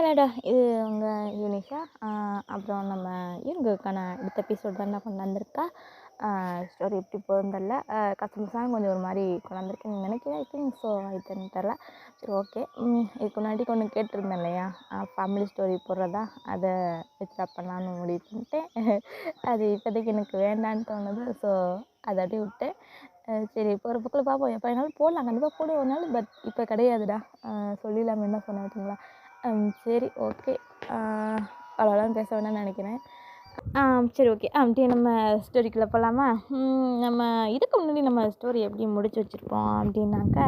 என்னடா இது உங்கள் யூனிஷா. அப்புறம் நம்ம இவங்களுக்கான அடுத்த எபிசோட் தான் கொண்டாந்துருக்கா. ஸ்டோரி எப்படி போகுதுன்னு தெரில. கஸ்டமர்ஸாக கொஞ்சம் ஒரு மாதிரி கொண்டாந்துருக்கேன்னு நினைக்கிறேன். ஐ திங்க் ஸோ இதுன்னு தெரில. சரி, ஓகே. இதுக்கு முன்னாடி ஒன்று கேட்டிருந்தேன் இல்லையா, ஃபேமிலி ஸ்டோரி போடுறதா, அதை வச்சு பண்ணலான்னு முடிவு பண்ணிட்டேன். அது இப்போதைக்கு எனக்கு வேண்டான்னு தோணுது. ஸோ அதை அப்படியே விட்டேன். சரி, இப்போ ஒரு பக்கம் பார்ப்போம். எப்போ வேணாலும் போடலாம், கண்டிப்பாக போடுவோம் ஒரு நாள். பட் இப்போ கிடையாதுடா. சொல்லிடலாமே என்ன சொன்னேன் பார்த்தீங்களா. சரி, ஓகே. அவ்வளோதான் பேச வேணாம்னு நினைக்கிறேன். சரி, ஓகே. அப்படியே நம்ம ஸ்டோரிக்குள்ளே போகலாமா? நம்ம இதுக்கு முன்னாடி நம்ம ஸ்டோரி எப்படி முடிச்சு வச்சுருப்போம் அப்படின்னாக்கா,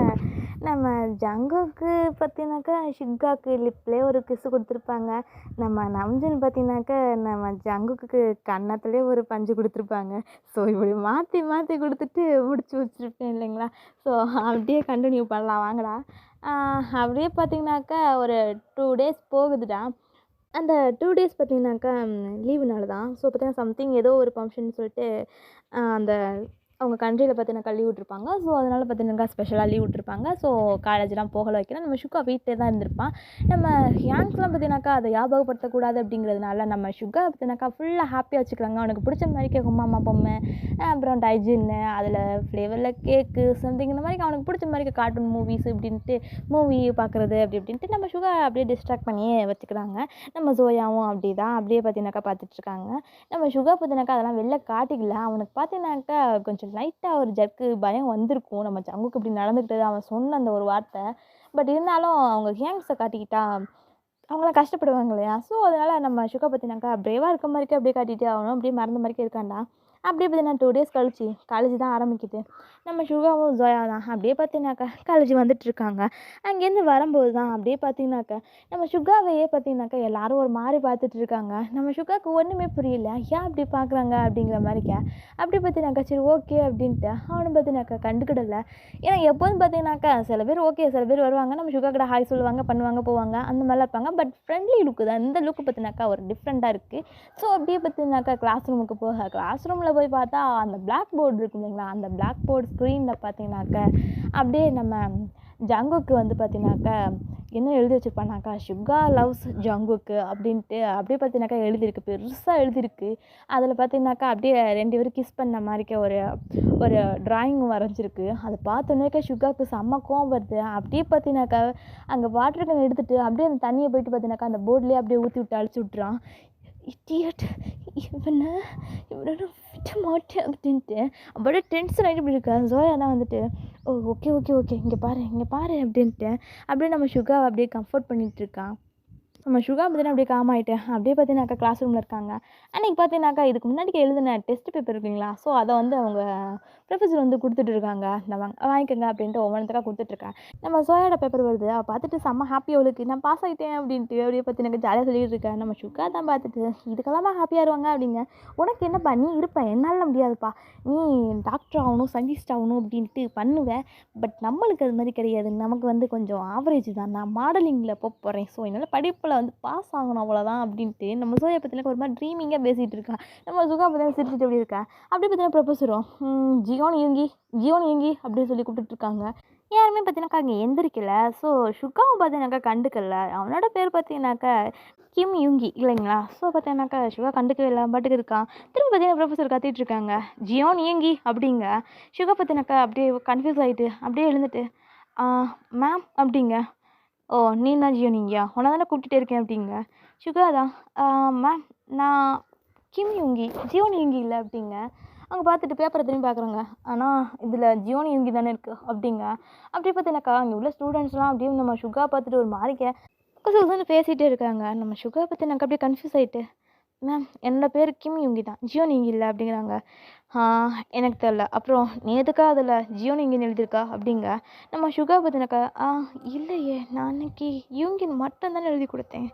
நம்ம ஜங்குக்கு பார்த்தினாக்கா ஷிக்காக்கு லிப்லேயே ஒரு கிஸ்ஸு கொடுத்துருப்பாங்க. நம்ம நம்ஜன் பார்த்தினாக்கா நம்ம ஜங்குக்கு கன்னத்துலேயே ஒரு பஞ்சு கொடுத்துருப்பாங்க. ஸோ இப்படி மாற்றி மாற்றி கொடுத்துட்டு முடிச்சு வச்சுருப்பேன் இல்லைங்களா. ஸோ அப்படியே கண்டினியூ பண்ணலாம் வாங்கடா. அப்படியே பார்த்திங்கனாக்கா ஒரு 2 days போகுதுடா. அந்த 2 days பார்த்திங்கனாக்கா லீவுனால தான். ஸோ பார்த்திங்கன்னா சம்திங் ஏதோ ஒரு ஃபங்க்ஷன் சொல்லிட்டு அந்த அவங்க கண்ட்ரியில் பார்த்தீங்கன்னா லீவ் விட்டுருப்பாங்க. ஸோ அதனால் பார்த்தீங்கன்னாக்கா ஸ்பெஷலாக லீவ் விட்டுருப்பாங்க. ஸோ காலேஜ்லாம் போகல வைக்கிறேன். நம்ம ஷுகா வீட்டிலே தான் இருந்திருப்பான். நம்ம ஹியான்ஸ்லாம் பார்த்தீங்கன்னாக்கா அதை ஞாபகப்படுத்தக்கூடாது அப்படிங்கிறதுனால நம்ம ஷுகா பார்த்தீங்கன்னாக்கா ஃபுல்லாக ஹாப்பியாக வச்சுக்கிறாங்க. அவனுக்கு பிடிச்ச மாதிரிக்கே ஹும்மாமா பொம்மை, அப்புறம் டைஜின்னு, அதில் ஃப்ளேவரில் கேக்கு சம்திங், இந்த மாதிரி அவனுக்கு பிடிச்ச மாதிரி கார்ட்டூன் மூவிஸ் இப்படின்ட்டு மூவி பார்க்குறது அப்படி இப்படின்ட்டு நம்ம ஷுகா அப்படியே டிஸ்ட்ராக்ட் பண்ணியே வச்சுக்கிறாங்க. நம்ம ஜோயாவும் அப்படி தான் அப்படியே பார்த்தீங்கன்னாக்கா பார்த்துட்ருக்காங்க. நம்ம ஷுகா பார்த்தீங்கன்னாக்கா அதெல்லாம் வெளில காட்டிக்கல. அவனுக்கு பார்த்தீங்கன்னாக்கா கொஞ்சம் லைட்டாக ஒரு ஜர்க்கு பயம் வந்திருக்கும். நம்ம ஜங்குக்கு இப்படி நடந்துக்கிட்டது அவன் சொன்ன அந்த ஒரு வார்த்தை. பட் இருந்தாலும் அவங்க ஹியாங்ஸை காட்டிக்கிட்டா அவங்களாம் கஷ்டப்படுவாங்க இல்லையா. ஸோ அதனால் நம்ம ஷுகா பார்த்தீங்கன்னாக்கா பிரேவாக இருக்க மாதிரிக்கே அப்படியே காட்டிட்டு அவனும் அப்படியே மறந்த மாதிரிக்கே இருக்கான்டா. அப்படியே பார்த்தீங்கன்னா 2 days கழிச்சு காலேஜ் தான் ஆரம்பிக்குது. நம்ம ஷுகாவும் ஜோயா தான் அப்படியே பார்த்தீங்கன்னாக்கா காலேஜ் வந்துட்டுருக்காங்க. அங்கேருந்து வரும்போது தான் அப்படியே பார்த்தீங்கன்னாக்கா நம்ம ஷுகாவையே பார்த்தீங்கன்னாக்கா எல்லோரும் ஒரு மாதிரி பார்த்துட்டு இருக்காங்க. நம்ம ஷுகாவுக்கு ஒன்றுமே புரியல, ஏன் அப்படி பார்க்குறாங்க அப்படிங்கிற மாதிரிக்கா. அப்படி பார்த்தீங்கன்னாக்கா சரி ஓகே அப்படின்ட்டு அவனும் பார்த்தீங்கன்னாக்கா கண்டுக்கிடலை. ஏன்னா எப்போதும் பார்த்தீங்கன்னாக்கா சில பேர் ஓகே, சில பேர் வருவாங்க, நம்ம ஷுகா கிட்ட ஹாய் சொல்லுவாங்க, பண்ணுவாங்க, போவாங்க, அந்த மாதிரிலாம் இருப்பாங்க. பட் ஃப்ரெண்ட்லி லுக்கு தான். இந்த லுக்கு பார்த்தீங்கன்னாக்கா ஒரு டிஃப்ரெண்ட்டாக இருக்குது. ஸோ அப்படியே பார்த்தீங்கன்னாக்கா கிளாஸ் ரூமுக்கு போக, கிளாஸ் ரூமில் போய் பார்த்தா அந்த பிளாக் போர்டு இருக்கும் இல்லைங்களா, அந்த பிளாக் போர்டு ஸ்க்ரீனில் பார்த்தீங்கன்னாக்கா அப்படியே நம்ம ஜங்குக்கு வந்து பார்த்தீங்கன்னாக்கா என்ன எழுதி வச்சுருப்பானாக்கா, ஷுகா லவ்ஸ் ஜங்குக்கு அப்படின்ட்டு அப்படியே பார்த்தீங்கன்னாக்கா எழுதியிருக்கு, பெருசாக எழுதியிருக்கு. அதில் பார்த்தீங்கன்னாக்கா அப்படியே 2 பேரும் கிஸ் பண்ண மாதிரிக்க ஒரு ஒரு ட்ராயிங் வரைஞ்சிருக்கு. அதை பார்த்தோன்னேக்கா ஷுகாவுக்கு செம்ம கோவம் வருது. அப்படியே பார்த்தீங்கன்னாக்கா அங்கே வாட்டர் கேன் எடுத்துகிட்டு அப்படியே அந்த தண்ணியை போயிட்டு பார்த்தீங்கன்னாக்கா அந்த போர்ட்லேயே அப்படியே ஊற்றி விட்டு அழிச்சு விட்றான். இடியட், இவனை விட மாட்டேன் அப்படின்ட்டு அப்படியே டென்ஷன் ஆகிட்டு இப்படி இருக்கா. ஜோயா தான் வந்துட்டு ஓகே ஓகே ஓகே இங்கே பாரு அப்படின்ட்டு அப்படியே நம்ம ஷுகாவை அப்படியே கம்ஃபர்ட் பண்ணிகிட்ருக்கான். நம்ம ஷுகா பார்த்தீங்கன்னா அப்படியே காம் ஆகிட்டேன். அப்படியே பார்த்தீங்கன்னாக்கா கிளாஸ் ரூமில் இருக்காங்க. அன்றைக்கி பார்த்தீங்கன்னாக்கா இதுக்கு முன்னாடி எழுதின டெஸ்ட் பேப்பர் இருக்குங்களா, ஸோ அதை வந்து அவங்க ப்ரொஃபஸர் வந்து கொடுத்துட்டு இருக்காங்க. இந்த வாங்கிக்கோங்க அப்படின்ட்டு ஒவ்வொன்றுத்துக்காக கொடுத்துட்ருக்கேன். நம்ம சோயாவோட பேப்பர் வருது, அவள் பார்த்துட்டு செம்ம ஹாப்பி, அவளுக்கு நான் பாஸ் ஆகிட்டேன் அப்படின்ட்டு அப்படியே பார்த்தீங்கன்னா ஜாலியாக சொல்லிட்டு இருக்கேன். நம்ம ஷுகா தான் பார்த்துட்டு இதுக்கெல்லாமா ஹாப்பியாக இருவாங்க அப்படிங்க, உனக்கு என்னப்பா நீ இருப்பேன், என்னால் முடியாதுப்பா, நீ டாக்டர் ஆகணும், சயின்டிஸ்ட் ஆகணும் அப்படின்ட்டு பண்ணுவேன். பட் நம்மளுக்கு அது மாதிரி கிடையாது, நமக்கு வந்து கொஞ்சம் ஆவரேஜ் தான், நான் மாடலிங்கில் போகிறேன், ஸோ என்னால் படிப்பில் வந்து பாஸ் ஆகணும் அவ்வளோதான் அப்படின்ட்டு நம்ம சோயா பற்றினா ஒரு மாதிரி ட்ரீமிங்காக பேசிகிட்டு இருக்கா. நம்ம சுகா பார்த்தீங்கன்னா சிரிச்சுட்டு எப்படி இருக்கா. அப்படி பார்த்தீங்கன்னா ப்ரொஃபஸரும் ஜியோன் இயங்கி அப்படின்னு சொல்லி கூப்பிட்டுருக்காங்க. யாருமே பார்த்தீங்கன்னாக்கா அங்கே எந்திரிக்கல. ஸோ ஷுகாவும் பார்த்தீங்கன்னாக்கா கண்டுக்கல. அவனோட பேர் பார்த்தீங்கன்னாக்கா கிம் யூங்கி இல்லைங்களா. ஸோ பார்த்தீங்கன்னாக்கா ஷுகா கண்டுக்கவே இல்லை, பாட்டுக்கு இருக்கான். திரும்ப பார்த்தீங்கன்னா ப்ரொஃபஸர் கத்திட்டு இருக்காங்க ஜியோன் இயங்கி அப்படிங்க. ஷுகா பார்த்தீங்கன்னாக்கா அப்படியே கன்ஃபியூஸ் ஆகிட்டு அப்படியே எழுந்துட்டு மேம் அப்படிங்க. ஓ நீ தான் ஜியோனிங்கியா, உன்னை தானே கூப்பிட்டுட்டே இருக்கேன் அப்படிங்க. ஷுகா தான் மேம் நான் கிம் யூங்கி, ஜியோன் யூங்கி இல்லை அப்படிங்க. அவங்க பார்த்துட்டு பேப்பரை திரும்பி பார்க்குறாங்க. ஆனால் இதில் ஜியோன் யூங்கி தானே இருக்குது அப்படிங்க. அப்படி பார்த்தீங்கன்னாக்கா அங்கே உள்ள ஸ்டூடெண்ட்ஸ்லாம் அப்படியே நம்ம ஷுகா பார்த்துட்டு ஒரு மாதிரிக்க கொஞ்சம் பேசிகிட்டே இருக்காங்க. நம்ம ஷுகா பார்த்தினாக்கா அப்படியே கன்ஃபியூஸ் ஆகிட்டு மேம் என்னோடய பேர் கிம் யூங்கி தான், ஜியோன் யூங்கி இல்லை அப்படிங்கிறாங்க. எனக்கு தெரில, அப்புறம் நீ எதுக்கா அதில் ஜியோன் யூங்கின்னு எழுதியிருக்கா அப்படிங்க. நம்ம ஷுகா பார்த்தினாக்கா இல்லையே, நான் அன்றைக்கி யூங்கின் மட்டும் தானே எழுதி கொடுத்தேன்,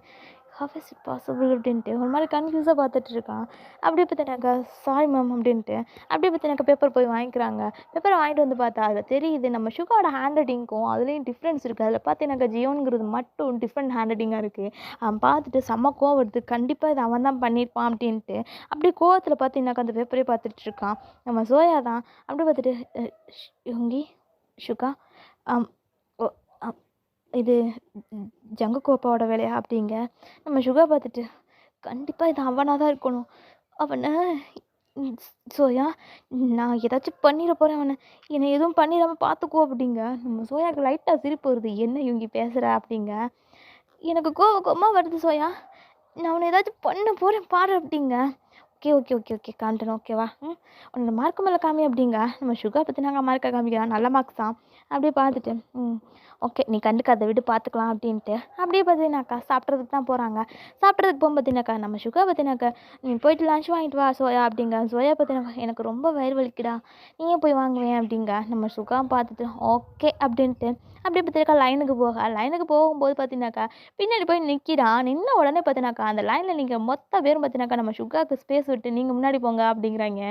ஹவ் இஸ் இட் பாசிபிள் அப்படின்ட்டு ஒரு மாதிரி கன்ஃபியூஸாக பார்த்துட்டு இருக்கான். அப்படியே பார்த்தினாக்கா சாரி மேம் அப்படின்ட்டு அப்படியே பார்த்தினாக்கா பேப்பர் போய் வாங்கிக்கிறாங்க. பேப்பரை வாங்கிட்டு வந்து பார்த்தா அதில் தெரியுது நம்ம ஷுகாவோட ஹேண்ட் ரைட்டிங்க்கும் அதுலேயும் டிஃப்ரென்ஸ் இருக்குது. அதில் பார்த்தீங்கன்னாக்கா ஜியோனுங்கிறது மட்டும் டிஃப்ரெண்ட் ஹேண்ட் ரைட்டிங்காக இருக்குது. அவன் பார்த்துட்டு செம்ம கோவம் வருது, கண்டிப்பாக இதை அவன் தான் பண்ணியிருப்பான் அப்படின்ட்டு அப்படியே கோவத்தில் பார்த்தீங்கன்னாக்கா அந்த பேப்பரே பார்த்துட்டு இருக்கான். நம்ம சோயா தான் அப்படியே பார்த்துட்டு யூங்கி ஷுகா இது ஜங்குக்கு அப்பாவோட வேலையா அப்படிங்க. நம்ம சுகா பார்த்துட்டு கண்டிப்பாக இது அவனாக தான் இருக்கணும். அவனை சோயா நான் ஏதாச்சும் பண்ணிட போகிறேன், அவனை என்னை எதுவும் பண்ணிடாமல் பார்த்துக்கோ அப்படிங்க. நம்ம சோயாவுக்கு லைட்டாக சிரிப்பு வருது. என்ன இவங்க பேசுகிற அப்படிங்க. எனக்கு கோவமாக வருது சோயா, நான் அவனை ஏதாச்சும் பண்ண போகிறேன் பாரு அப்படிங்க. ஓகே ஓகே ஓகே ஓகே காமிட்டேன் ஓகேவா, உன்னோட மார்க்கு மேலே காமி அப்படிங்க. நம்ம சுகா பற்றி நாங்கள் மார்க்கை காமிக்கிறான், நல்ல மார்க்ஸ் தான். அப்படியே பார்த்துட்டு ஓகே நீ கண்டுக்காத விட்டு பார்த்துக்கலாம் அப்படின்ட்டு அப்படியே பார்த்தீங்கன்னாக்கா சாப்பிட்றதுக்கு தான் போகிறாங்க. சாப்பிட்றதுக்கு போகும் பார்த்தீங்கன்னாக்கா நம்ம சுகா பார்த்தீங்கன்னாக்கா நீ போயிட்டு லஞ்ச் வாங்கிட்டு வா சோயா அப்படிங்க. சோயா பார்த்தீங்கன்னாக்கா எனக்கு ரொம்ப வயிறு வலிக்குடா, நீயே போய் வாங்குவேன் அப்படிங்க. நம்ம சுகா பார்த்துட்டு ஓகே அப்படின்ட்டு அப்படியே பார்த்தீங்கன்னாக்கா லைனுக்கு போகும்போது பார்த்தீங்கன்னாக்கா பின்னாடி போய் நிற்கிறான். நின்ன உடனே பார்த்தீங்கன்னாக்கா அந்த லைனில் நீங்கள் மொத்த பேரும் பார்த்தீங்கன்னாக்கா நம்ம சுகாவுக்கு ஸ்பேஸ் விட்டு நீங்கள் முன்னாடி போங்க அப்படிங்கிறாங்க.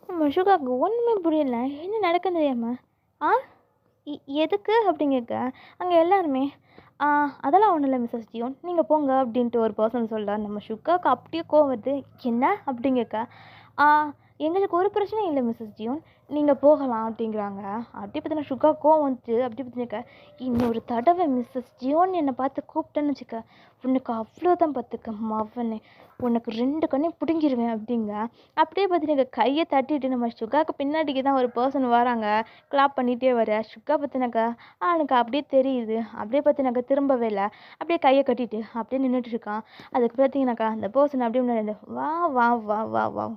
நம்ம சுகாவுக்கு ஒன்றுமே புரியல, என்ன நடக்குன்னு தெரியாமல் ஆ எதுக்கு அப்படிங்க கேட்க அங்கே எல்லாருமே அதெல்லாம் ஒன்றும் இல்லை மிஸ்ஸஸ் ஜியோன் நீங்கள் போங்க அப்படின்ட்டு ஒரு பர்சன் சொல்கிறார். நம்ம சுகாவுக்கு அப்படியே கோவம் வருது. என்ன அப்படிங்க கேட்க எங்களுக்கு ஒரு பிரச்சனையும் இல்லை மிஸ்ஸஸ் ஜியோன் நீங்கள் போகலாம் அப்படிங்கிறாங்க. அப்படி பார்த்தீங்கன்னா சுகா கோவம் வந்துட்டு அப்படி பார்த்தீங்கன்னாக்கா இன்னொரு தடவை மிஸ்ஸஸ் ஜியோன் என்னை பார்த்து கூப்பிட்டேன்னு வச்சுக்க உனக்கு அவ்வளோதான் பார்த்துக்க மவனே, உனக்கு 2 கண்ணையும் பிடுங்கிடுவேன் அப்படிங்க. அப்படியே பார்த்தீங்கன்னா கையை தட்டிட்டு நம்ம சுகாவுக்கு பின்னாடிக்கு தான் ஒரு பர்சன் வராங்க, கிளாப் பண்ணிகிட்டே வர. சுகா பார்த்தினாக்கா எனக்கு அப்படியே தெரியுது. அப்படியே பார்த்தினாக்கா திரும்பவே இல்லை, அப்படியே கையை கட்டிட்டு அப்படியே நின்றுட்டு இருக்கான். அதுக்கு பார்த்தீங்கன்னாக்கா அந்த பர்சன் அப்படியே முன்னாடி வா வா வா வா வா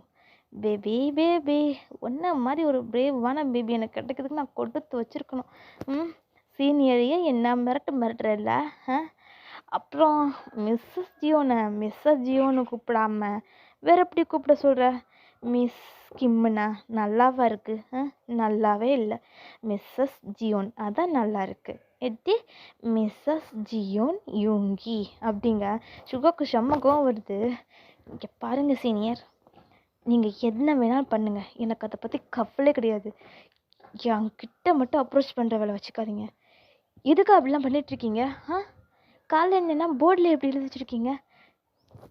பேபி ஒன்றை மாதிரி ஒரு பிரேவான பேபி எனக்கு கிடைக்கிறதுக்கு நான் கொடுத்து வச்சுருக்கணும். சீனியரையே என்ன மிரட்டுறல. அப்புறம் மிஸ்ஸஸ் ஜியோன்னு கூப்பிடாம வேற எப்படி கூப்பிட சொல்கிற? மிஸ் கிம்முனா நல்லாவா இருக்கு? நல்லாவே இல்லை, மிஸ்ஸஸ் ஜியோன் அதான் நல்லா இருக்கு. எப்படி மிஸ்ஸஸ் ஜியோன் யூங்கி அப்படிங்க. சுகாக்கு செம்ம வருது. இங்கே பாருங்க சீனியர், நீங்கள் என்ன வேணாலும் பண்ணுங்கள், எனக்கு அதை பற்றி கவலை கிடையாது. என்கிட்ட மட்டும் அப்ரோச் பண்ணுற வேலை வச்சுக்காதீங்க. எதுக்கு அப்படிலாம் பண்ணிகிட்ருக்கீங்க? காலையில் என்னென்னா போர்டில் எப்படி எழுதி வச்சுருக்கீங்க?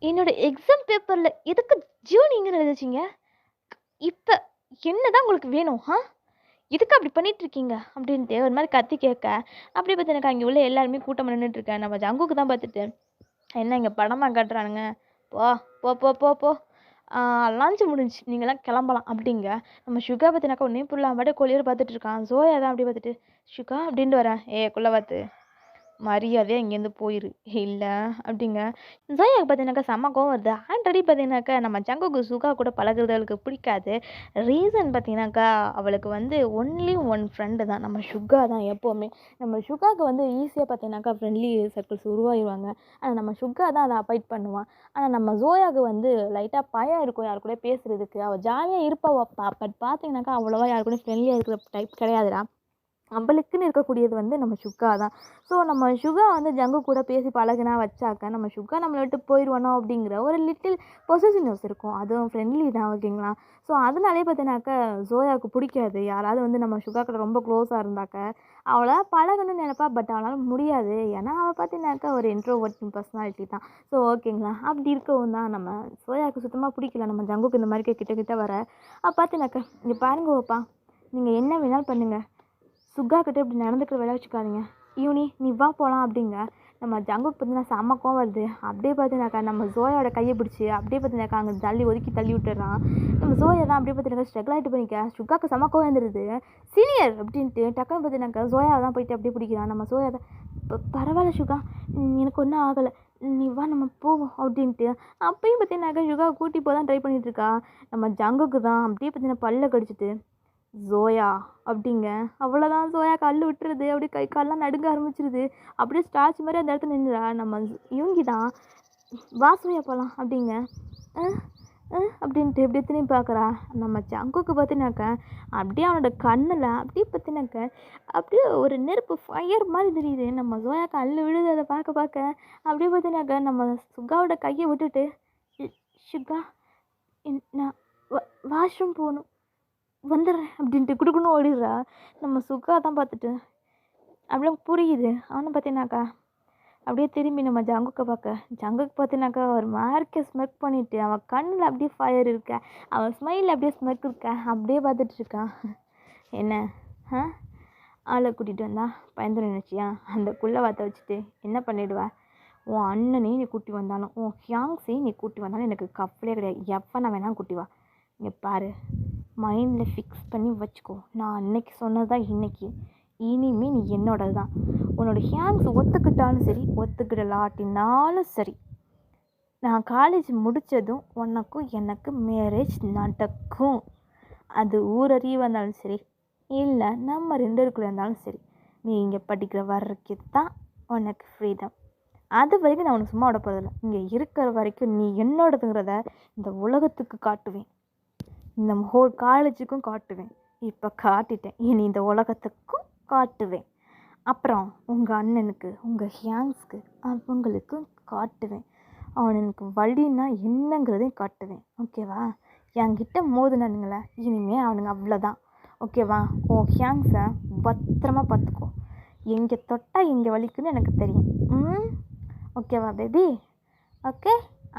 என்னோடய எக்ஸாம் பேப்பரில் எதுக்கு ஜூனிங்கன்னு எழுதிச்சிங்க? இப்போ என்ன தான் உங்களுக்கு வேணும்? எதுக்கு அப்படி பண்ணிகிட்ருக்கீங்க அப்படின்ட்டு ஒரு மாதிரி கத்தி கேட்க அப்படி பார்த்து எனக்கு அங்கே உள்ள எல்லாருமே கூட்டம் நின்றுட்டுருக்கேன். நம்ம ஜங்குக்கு தான் பார்த்துட்டு என்ன இங்கே படமாக காட்டுறானுங்க, போ போ போ போ போ லஞ்சு முடிஞ்சு நீங்களாம் கிளம்பலாம் அப்படிங்க. நம்ம சுகா பார்த்தினாக்கா ஒன்றே புரியல, பாட்டு கோழியோடு பார்த்துட்டு இருக்கான். சோயா தான் அப்படி பார்த்துட்டு சுகா அப்படின்ட்டு வரேன், குள்ள பார்த்து மரியாதையாக இங்கேருந்து போயிரு இல்லை அப்படிங்க. ஜோயாவுக்கு பார்த்தீங்கன்னாக்கா செம்ம கோவம் வருது. ஆல்ரெடி பார்த்தீங்கன்னாக்கா நம்ம ஜங்குக்கு சுகா கூட பழகுறது அவளுக்கு பிடிக்காது. ரீசன் பார்த்தீங்கன்னாக்கா அவளுக்கு வந்து ஒன்லி ஒன் ஃப்ரெண்டு தான், நம்ம சுகா தான். எப்போவுமே நம்ம சுகாவுக்கு வந்து ஈஸியாக பார்த்தீங்கன்னாக்கா ஃப்ரெண்ட்லி சர்க்கிள்ஸ் உருவாகிடுவாங்க. ஆனால் நம்ம சுகா தான் அதை அவாய்ட் பண்ணுவான். ஆனால் நம்ம ஜோயாவுக்கு வந்து லைட்டாக பயம் இருக்கும் யார் கூட பேசுகிறதுக்கு. அவள் ஜாலியாக இருப்பாள், பட் பார்த்தீங்கன்னாக்கா அவ்வளோவா யார் கூட ஃப்ரெண்ட்லியாக இருக்கிற டைப் கிடையாதுடா. அவளுக்குன்னு இருக்கக்கூடியது வந்து நம்ம சுகா தான். ஸோ நம்ம சுகா வந்து ஜங்கு கூட பேசி பழகுனா வச்சாக்க நம்ம சுகா நம்மளை விட்டு போயிடுவானோ அப்படிங்கிற ஒரு லிட்டில் பொசசிவ்னஸ் இருக்கும். அதுவும் ஃப்ரெண்ட்லி தான், ஓகேங்களா. ஸோ அதனாலே பார்த்தினாக்கா ஜோயாவுக்கு பிடிக்காது யாராவது வந்து நம்ம சுகா கிட்ட ரொம்ப க்ளோஸாக இருந்தாக்க. அவளை பழகணும்னு நினைப்பா, பட் அவளால் முடியாது. ஏன்னா அவள் பார்த்தினாக்கா ஒரு இன்ட்ரோவர்ட் பர்சனாலிட்டி தான். ஸோ ஓகேங்களா, அப்படி இருக்கவும் தான் நம்ம சோயாவுக்கு சுத்தமாக பிடிக்கல நம்ம ஜங்குக்கு இந்த மாதிரி கிட்ட வர. பார்த்தினாக்கா இங்கே பாருங்க ஓப்பா, நீங்கள் என்ன வேணாலும் பண்ணுங்கள், சுகா கிட்டே இப்படி நடந்துக்கிற வேலை வச்சுக்காதீங்க. ஈவினி நீ வா போகலாம் அப்படிங்க. நம்ம ஜங்குக்கு பார்த்தீங்கன்னா செம்ம கோவம் வருது. அப்படியே பார்த்தீங்கன்னாக்கா நம்ம ஜோயாவோட கையை பிடிச்சி அப்படியே பார்த்தீங்கன்னாக்கா அங்கே ஒதுக்கி தள்ளி விட்டுறான். நம்ம ஜோயா தான் அப்படியே பார்த்தீங்கன்னா ஸ்ட்ரகிள் ஆகிட்டு பண்ணிக்க. சுகாக்கு செம்ம கோவம் வந்துடுது. சீனியர் அப்படின்ட்டு டக்குன்னு பார்த்தீங்கன்னாக்கா ஜோயாவை தான் போயிட்டு அப்படியே பிடிக்கிறான். நம்ம ஜோயா தான் பரவாயில்ல சுகா, எனக்கு ஒன்றும் ஆகலை, நீ வா நம்ம போவோம் அப்படின்ட்டு அப்பயும் பார்த்தீங்கன்னாக்கா சுகாவை கூட்டி போதான் ட்ரை பண்ணிகிட்ருக்கா. நம்ம ஜங்குக்கு தான் அப்படியே பார்த்தீங்கன்னா பல்ல கடிச்சிட்டு ஜோயா அப்படிங்க. அவ்வளோதான், ஜோயா கல் விட்டுருது. அப்படியே கை கால்லாம் நடுங்க ஆரம்பிச்சிருது. அப்படியே ஸ்டாச்சு மாதிரி அந்த இடத்துல நின்றுடா. நம்ம இவங்கி தான் வா சோயா போகலாம் அப்படிங்க. அப்படின்ட்டு எப்படி திரும்பி பார்க்குறா. நம்ம ஜங்குக்கு பார்த்தினாக்க அப்படியே அவனோட கண்ணில் அப்படியே பார்த்தினாக்க அப்படியே ஒரு நெருப்பு ஃபயர் மாதிரி தெரியுது. நம்ம ஜோயா கல் விழுது. அதை பார்க்க அப்படியே பார்த்தினாக்க நம்ம சுகாவோட கையை விட்டுட்டு சுகா நான் வாஷ்ரூம் போகணும் வந்துடுறேன் அப்படின்ட்டு குடுக்குன்னு ஓடிடுறா. நம்ம சுகா தான் பார்த்துட்டு அப்படியே புரியுது. அவனை பார்த்தீங்கன்னாக்கா அப்படியே திரும்பி நம்ம ஜங்குக்கு பார்த்தினாக்கா ஒரு மார்க்கை ஸ்மெக் பண்ணிவிட்டு அவன் கண்ணில் அப்படியே ஃபயர் இருக்க, அவன் ஸ்மைலில் அப்படியே ஸ்மெக் இருக்க, அப்படியே பார்த்துட்ருக்கான். என்ன ஆளை கூட்டிகிட்டு வந்தா பயந்துரு நினச்சியா? அந்த குள்ள வார்த்தை வச்சுட்டு என்ன பண்ணிடுவ? உன் அண்ணனையும் நீ கூட்டி வந்தாலும் உன் ஹியாங்ஸையும் நீ கூட்டி வந்தாலும் எனக்கு கவலையே கிடையாது. எவனை வேணால் கூட்டி வா. இங்கே பாரு, மைண்டில் ஃபிக்ஸ் பண்ணி வச்சுக்கோ. நான் அன்னைக்கு சொன்னது தான் இன்னைக்கு. இனிமே நீ என்னோடது தான். உன்னோட ஹியாங்ஸ் ஒத்துக்கிட்டாலும் சரி, ஒத்துக்கிடலாட்டினாலும் சரி, நான் காலேஜ் முடித்ததும் உனக்கும் எனக்கு மேரேஜ் நடக்கும். அது ஊரறிய வந்தாலும் சரி, இல்லை நம்ம 2 பேருக்குள்ளே இருந்தாலும் சரி. நீ இங்கே படிக்கிற வரைக்கும் தான் உனக்கு ஃப்ரீடம். அது வரைக்கும் நான் உனக்கு சும்மா விட போகிறதில்ல. இங்கே இருக்கிற வரைக்கும் நீ என்னோடதுங்கிறத இந்த உலகத்துக்கு காட்டுவேன், இந்த ஹோல் காலேஜுக்கும் காட்டுவேன். இப்போ காட்டிட்டேன், இனி இந்த உலகத்துக்கும் காட்டுவேன். அப்புறம் உங்கள் அண்ணனுக்கு, உங்கள் ஹியாங்ஸ்க்கு, அவங்களுக்கும் காட்டுவேன். அவனுக்கு வழின்னா என்னங்கிறதையும் காட்டுவேன். ஓகேவா? என்கிட்ட மோதுனானுங்களே, இனிமேல் அவனுங்க அவ்வளோதான். ஓகேவா? ஓ ஹியாங்ஸை பத்திரமா பார்த்துக்கோ. எங்கே தொட்டால் எங்கே வலிக்குன்னு எனக்கு தெரியும். ஓகேவா பேபி? ஓகே.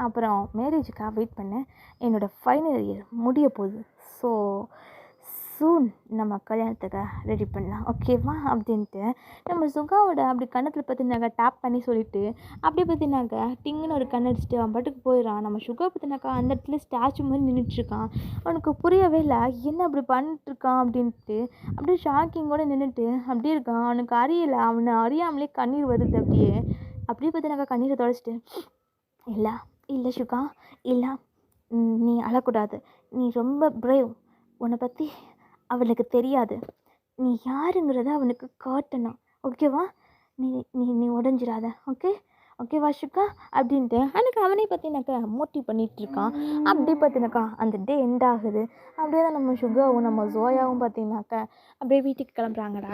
அப்புறம் மேரேஜுக்காக வெயிட் பண்ண. என்னோடய ஃபைனல் இயர் முடிய போகுது. ஸோ சூன் நம்ம கல்யாணத்துக்கு ரெடி பண்ணலாம். ஓகேவா? அப்படின்ட்டு நம்ம சுகாவோட அப்படி கன்னத்தில் பார்த்தினாக்கா டேப் பண்ணி சொல்லிவிட்டு அப்படியே பார்த்தினாக்கா டிங்குன்னு ஒரு கண்ணடிச்சிட்டு அவன் பாட்டுக்கு போயிடறான். நம்ம சுகா பார்த்தினாக்கா அந்த இடத்துல ஸ்டாச்சு மாதிரி நின்றுட்டுருக்கான். அவனுக்கு புரியவே இல்லை, என்ன அப்படி பண்ணிட்டுருக்கான் அப்படின்ட்டு. அப்படியே ஷாக்கிங்கோடு நின்றுட்டு அப்படியே இருக்கான். அவனுக்கு அறியலை, அவனை அறியாமலே கண்ணீர் வருது. அப்படியே பார்த்தினாக்கா கண்ணீரை தொடச்சிட்டு, இல்லை இல்லை சுகா, இல்லை நீ அழக்கூடாது, நீ ரொம்ப பிரேவ், உன்னை பற்றி அவனுக்கு தெரியாது, நீ யாருங்கிறத அவனுக்கு காட்டணும். ஓகேவா? நீ நீ நீ உடஞ்சிடாத. ஓகேவா சுகா? அப்படின்ட்டு எனக்கு அவனே பார்த்தினாக்கா மோட்டிவ் பண்ணிகிட்ருக்கான். அப்படி பார்த்தினாக்கா அந்த டே எண்ட் ஆகுது. அப்படியே தான் நம்ம சுகாவும் நம்ம ஜோயாவும் பார்த்திங்கனாக்கா அப்படியே வீட்டுக்கு கிளம்புறாங்கடா.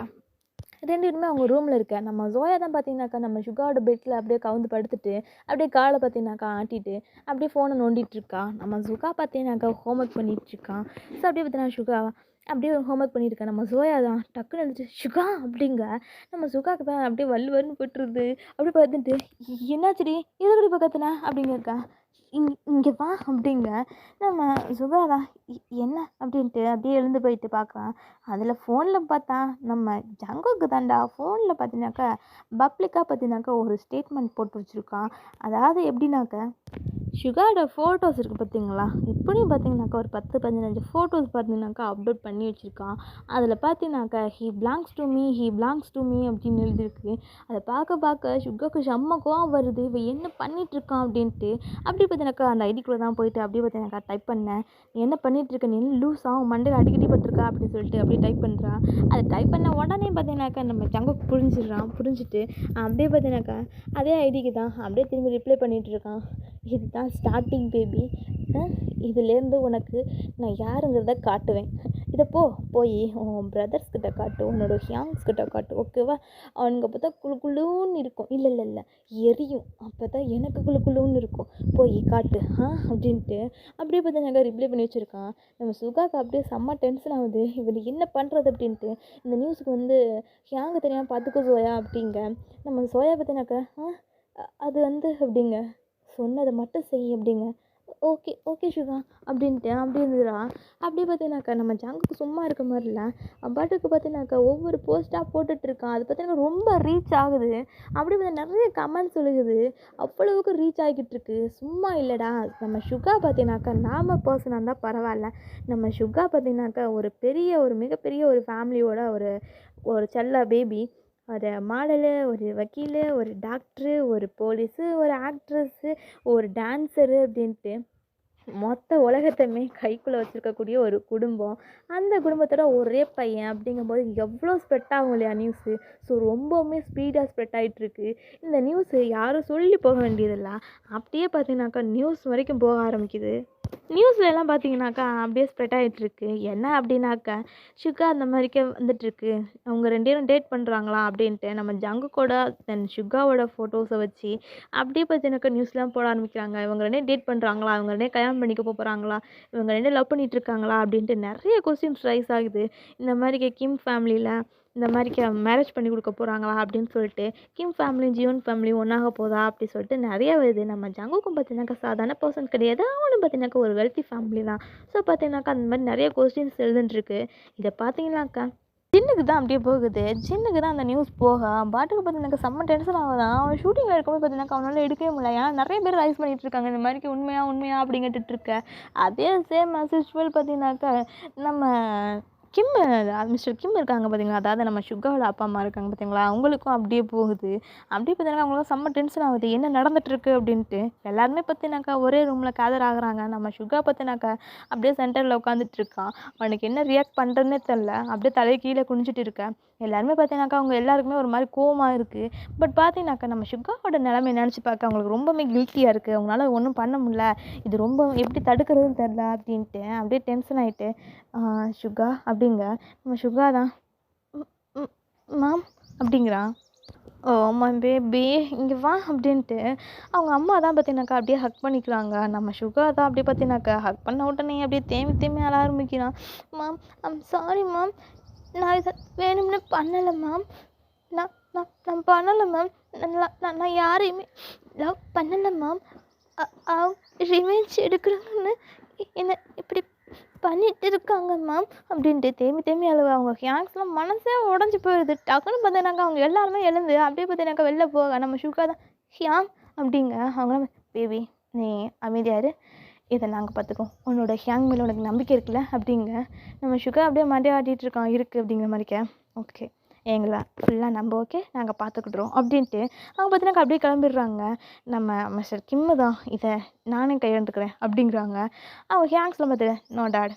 2 பேருமே அவங்க ரூமில் இருக்க. நம்ம ஜோயா தான் பார்த்திங்கனாக்கா நம்ம சுகாவோட பெட்டில் அப்படியே கவுந்து படுத்துட்டு அப்படியே காலை பார்த்திங்கனாக்கா ஆட்டிட்டு அப்படியே ஃபோனை நோண்டிகிட்ருக்கா. நம்ம சுகா பார்த்திங்கனாக்கா ஹோம்ஒர்க் பண்ணிகிட்ருக்கான். ஸோ அப்படியே பார்த்தினா சுகா அப்படியே ஹோம்ஒர்க் பண்ணியிருக்கேன். நம்ம ஜோயா தான் டக்குன்னு எழுந்துச்சு சுகா அப்படிங்க. நம்ம சுகாவுக்கு தான் அப்படியே வல்லுன்னு போட்டுருது. அப்படியே பார்த்துட்டு என்னாச்சுடி, எதுக்கடி பக்கத்துனா அப்படிங்கக்கா, இங்கே வா அப்படிங்க. நம்ம சுகா தான் என்ன அப்படின்ட்டு அப்படியே எழுந்து போயிட்டு பார்க்கலாம். அதில் ஃபோனில் பார்த்தா நம்ம ஜங்குக்கு தாண்டா ஃபோனில் பார்த்தினாக்கா பப்ளிக்காக பார்த்தினாக்கா ஒரு ஸ்டேட்மெண்ட் போட்டு வச்சுருக்கான். அதாவது எப்படின்னாக்கா சுகாவோட ஃபோட்டோஸ் இருக்குது பார்த்திங்களா, எப்படியும் பார்த்திங்கனாக்கா ஒரு 10-15 ஃபோட்டோஸ் பார்த்திங்கனாக்கா அப்லோட் பண்ணி வச்சுருக்கான். அதில் பார்த்திங்கனாக்கா ஹீ பிலாங்ஸ் டு மீ அப்படின்னு எழுதிருக்கு. அதை பார்க்க சுகாவுக்கு செம்ம கோவம் வருது. இவன் என்ன பண்ணிகிட்ருக்கான் அப்படின்ட்டு. அப்படி பார்த்தினாக்கா அந்த ஐடிக்குள்ளே தான் போயிட்டு அப்படியே பார்த்தினாக்கா டைப் பண்ணேன். நீ என்ன பண்ணிகிட்ருக்க, நீ என்ன லூஸாக மண்டையில் அடிக்கடி பட்டிருக்கா அப்படின்னு சொல்லிட்டு அப்படியே டைப் பண்ணுறான். அதை டைப் பண்ண உடனே பார்த்திங்கனாக்கா நம்ம ஜங்குக்கு புரிஞ்சுட்டு அப்படியே பார்த்தினாக்கா அதே ஐடிக்கு தான் அப்படியே திரும்பி ரிப்ளை பண்ணிகிட்ருக்கான். இதுதான் ஸ்டார்டிங் பேபி, இதுலேருந்து உனக்கு நான் யாருங்கிறத காட்டுவேன். இதை போய் உன் பிரதர்ஸ்கிட்ட காட்டு, உன்னோட ஹியாங்ஸ்கிட்ட காட்டு. ஓகேவா? அவனுங்க அப்போ தான் குழுன்னு இருக்கும். இல்லை எரியும். அப்போ தான் எனக்கு குழுன்னு இருக்கும். போய் காட்டு அப்படின்ட்டு அப்படியே பார்த்து நாங்கள் ரிப்ளை பண்ணி வச்சுருக்கான். நம்ம சுகாக்கு அப்படியே செம்ம டென்ஷன் ஆகுது. இவன் என்ன பண்ணுறது அப்படின்ட்டு. இந்த நியூஸுக்கு ஹியாங்க தெரியாமல் பார்த்துக்கோ சோயா அப்படிங்க. நம்ம சோயா பார்த்தினாக்கா அது அப்படிங்க சொன்னதை மட்டும் செய் அப்படிங்க. ஓகே சுகா அப்படின்ட்டு அப்படி இருந்துடா. அப்படியே பார்த்தினாக்கா நம்ம ஜங்குக்கு சும்மா இருக்க மாதிரி இல்லை, பாட்டுக்கு பார்த்தினாக்கா ஒவ்வொரு போஸ்ட்டாக போட்டுட்ருக்கான். அது பார்த்தினாக்கா ரொம்ப ரீச் ஆகுது. அப்படி பார்த்தா நிறைய கமெண்ட்ஸ் சொல்லுது, அவ்வளவுக்கு ரீச் ஆகிக்கிட்டு இருக்கு. சும்மா இல்லைடா. நம்ம சுகா பார்த்தினாக்கா நாம பர்சனாக இருந்தால் பரவாயில்ல. நம்ம சுகா பார்த்தினாக்கா ஒரு மிகப்பெரிய ஒரு ஃபேமிலியோட ஒரு செல்ல பேபி. ஒரு மாடலு, ஒரு வக்கீல், ஒரு டாக்டரு, ஒரு போலீஸு, ஒரு ஆக்ட்ரஸ்ஸு, ஒரு டான்ஸரு அப்படின்ட்டு மொத்த உலகத்தையுமே கைக்குள்ளே வச்சுருக்கக்கூடிய ஒரு குடும்பம். அந்த குடும்பத்தோட ஒரே பையன் அப்படிங்கும்போது எவ்வளோ ஸ்ப்ரெட் ஆகும் இல்லையா நியூஸு. ஸோ ரொம்பவுமே ஸ்பீடாக ஸ்ப்ரெட் ஆகிட்டுருக்கு. இந்த நியூஸு யாரும் சொல்லி போக வேண்டியதில்லை, அப்படியே பார்த்திங்கனாக்கா நியூஸ் வரைக்கும் போக ஆரம்பிக்குது. நியூஸ்லலாம் பார்த்திங்கனாக்கா அப்படியே ஸ்ப்ரெட் ஆகிட்டுருக்கு. என்ன அப்படின்னாக்கா சுகா அந்த மாதிரிக்கே வந்துட்டுருக்கு. அவங்க 2 பேரும் டேட் பண்ணுறாங்களா அப்படின்ட்டு நம்ம ஜங்குக்கோட தென் சுகாவோட ஃபோட்டோஸை வச்சு அப்படியே பார்த்திங்கனாக்கா நியூஸ்லாம் போட ஆரம்பிக்கிறாங்க. இவங்க 2 டேட் பண்ணுறாங்களா, இவங்க 2 கல்யாணம் பண்ணிக்க போகிறாங்களா, இவங்க 2 லவ் பண்ணிகிட்ருக்காங்களா அப்படின்ட்டு நிறைய கொஸ்டின்ஸ் ரைஸ் ஆகுது. இந்த மாதிரிக்கு கிம் ஃபேமிலியில் இந்த மாதிரிக்கு மேரேஜ் பண்ணி கொடுக்க போகிறாங்களா அப்படின்னு சொல்லிட்டு கிம் ஃபேமிலியும் ஜியோன் ஃபேமிலியும் ஒன்றாக போதா அப்படி சொல்லிட்டு நிறையா வருது. நம்ம ஜங்குக்கும் பார்த்திங்கனாக்கா சாதாரண பர்சன் கிடையாது, அவனும் பார்த்திங்கனாக்கா ஒரு வெல்த்தி ஃபேமிலி தான். ஸோ பார்த்திங்கனாக்கா அந்த மாதிரி நிறைய கொஸ்டின்ஸ் எழுதுன்ட்ருக்கு. இதை பார்த்திங்கனாக்கா சின்ன ஜின்னுக்கு தான் அப்படியே போகுது. ஜின்னுக்கு தான் அந்த நியூஸ் போக பாட்டுக்கு பார்த்தீங்கன்னாக்கா செம்ம டென்ஷன் ஆகுதான். அவன் ஷூட்டிங்கில் இருக்கும்போது பார்த்தீங்கன்னாக்கா அவனால் எடுக்கவே முடியல. ஏன்னா நிறைய பேர் ரைஸ் பண்ணிகிட்டு இருக்காங்க இந்த மாதிரிக்கு உண்மையா உண்மையா அப்படி கேட்டுட்டு இருக்க. அதே சேம் அஸ் யூஸ்வல் பார்த்தீங்கன்னாக்கா நம்ம கிம் மிஸ்டர் கிம் இருக்காங்க பார்த்தீங்களா, அதாவது நம்ம சுகாவோட அப்பா அம்மா இருக்காங்க பார்த்தீங்களா, அவங்களுக்கும் அப்படியே போகுது. அப்படியே பார்த்தீங்கன்னா அவங்களும் செம்ம டென்ஷன் ஆகுது, என்ன நடந்துட்டுருக்கு அப்படின்ட்டு. எல்லாருமே பார்த்தினாக்கா ஒரே ரூமில் கேதர் ஆகுறாங்க. நம்ம சுகா பார்த்தினாக்கா அப்படியே சென்டரில் உட்காந்துட்டு இருக்கான். அவனுக்கு என்ன ரியாக்ட் பண்ணுறதுனே தெரில. அப்படியே தலையை கீழே குனிஞ்சிட்டு இருக்கேன். எல்லாருமே பார்த்தீங்கன்னாக்கா அவங்க எல்லாருக்குமே ஒரு மாதிரி கோவமாக இருக்குது. பட் பார்த்தீங்கன்னாக்கா நம்ம சுகாவோட நிலைமை நினச்சி பார்க்க அவங்களுக்கு ரொம்பவே கில்ட்டியாக இருக்குது. அவங்களால ஒன்றும் பண்ண முடியல, இது ரொம்ப எப்படி தடுக்கிறதுன்னு தெரில அப்படின்ட்டு அப்படியே டென்ஷன் ஆகிட்டு சுகா அப்படிங்க. நம்ம சுகா தான் மேம் அப்படிங்கிறான். ஓ மை பேபி இங்கே வா அப்படின்ட்டு அவங்க அம்மா தான் பார்த்தீங்கன்னாக்கா அப்படியே ஹக் பண்ணிக்கிறாங்க. நம்ம சுகா தான் அப்படியே பார்த்தீங்கன்னாக்கா ஹக் பண்ண உடனே அப்படியே தேம்பி தேம்பி அழ ஆரம்பிக்கிறான். மேம் ஐம் சாரி மேம், நான் இதை வேணும்னு பண்ணலை மேம், நான் நான் நான் பண்ணலை மேம், நான் யாரையுமே லவ் பண்ணலை மேம், ரிவெஞ்ச் எடுக்கிறாங்கன்னு என்னை இப்படி பண்ணிட்டு இருக்காங்க மேம் அப்படின்ட்டு தேம்பி தேம்பி அழுவ. அவங்க ஹேங்ஸ்லாம் மனசே உடஞ்சி போயிடுது. டக்குன்னு பார்த்தீங்கன்னாக்கா அவங்க எல்லாருமே எழுந்து அப்படியே பார்த்தீங்கன்னாக்கா வெளில போக நம்ம சுகா தான் ஹியாங் அப்படிங்க. அவங்களாம் பேபி நீ அமைதியாரு, இதை நாங்கள் பார்த்துக்கோம், உன்னோட ஹியாங் மேலே உனக்கு நம்பிக்கை இருக்குல்ல அப்படிங்க. நம்ம சுகா அப்படியே மண்டே ஆட்டிகிட்டு இருக்கான் இருக்குது அப்படிங்கிற மாதிரிக்க. ஓகே எங்களை ஃபுல்லாக நம்ப ஓகே நாங்கள் பார்த்துக்கிட்றோம் அப்படின்ட்டு அவங்க பார்த்தீங்கன்னா அப்படியே கிளம்பிடுறாங்க. நம்ம மிஸ்டர் கிம்மு தான் இதை நானே கையெழுந்துக்கிறேன் அப்படிங்கிறாங்க. அவங்க ஹேங்ஸ்லாம் பார்த்து நோ டாட்,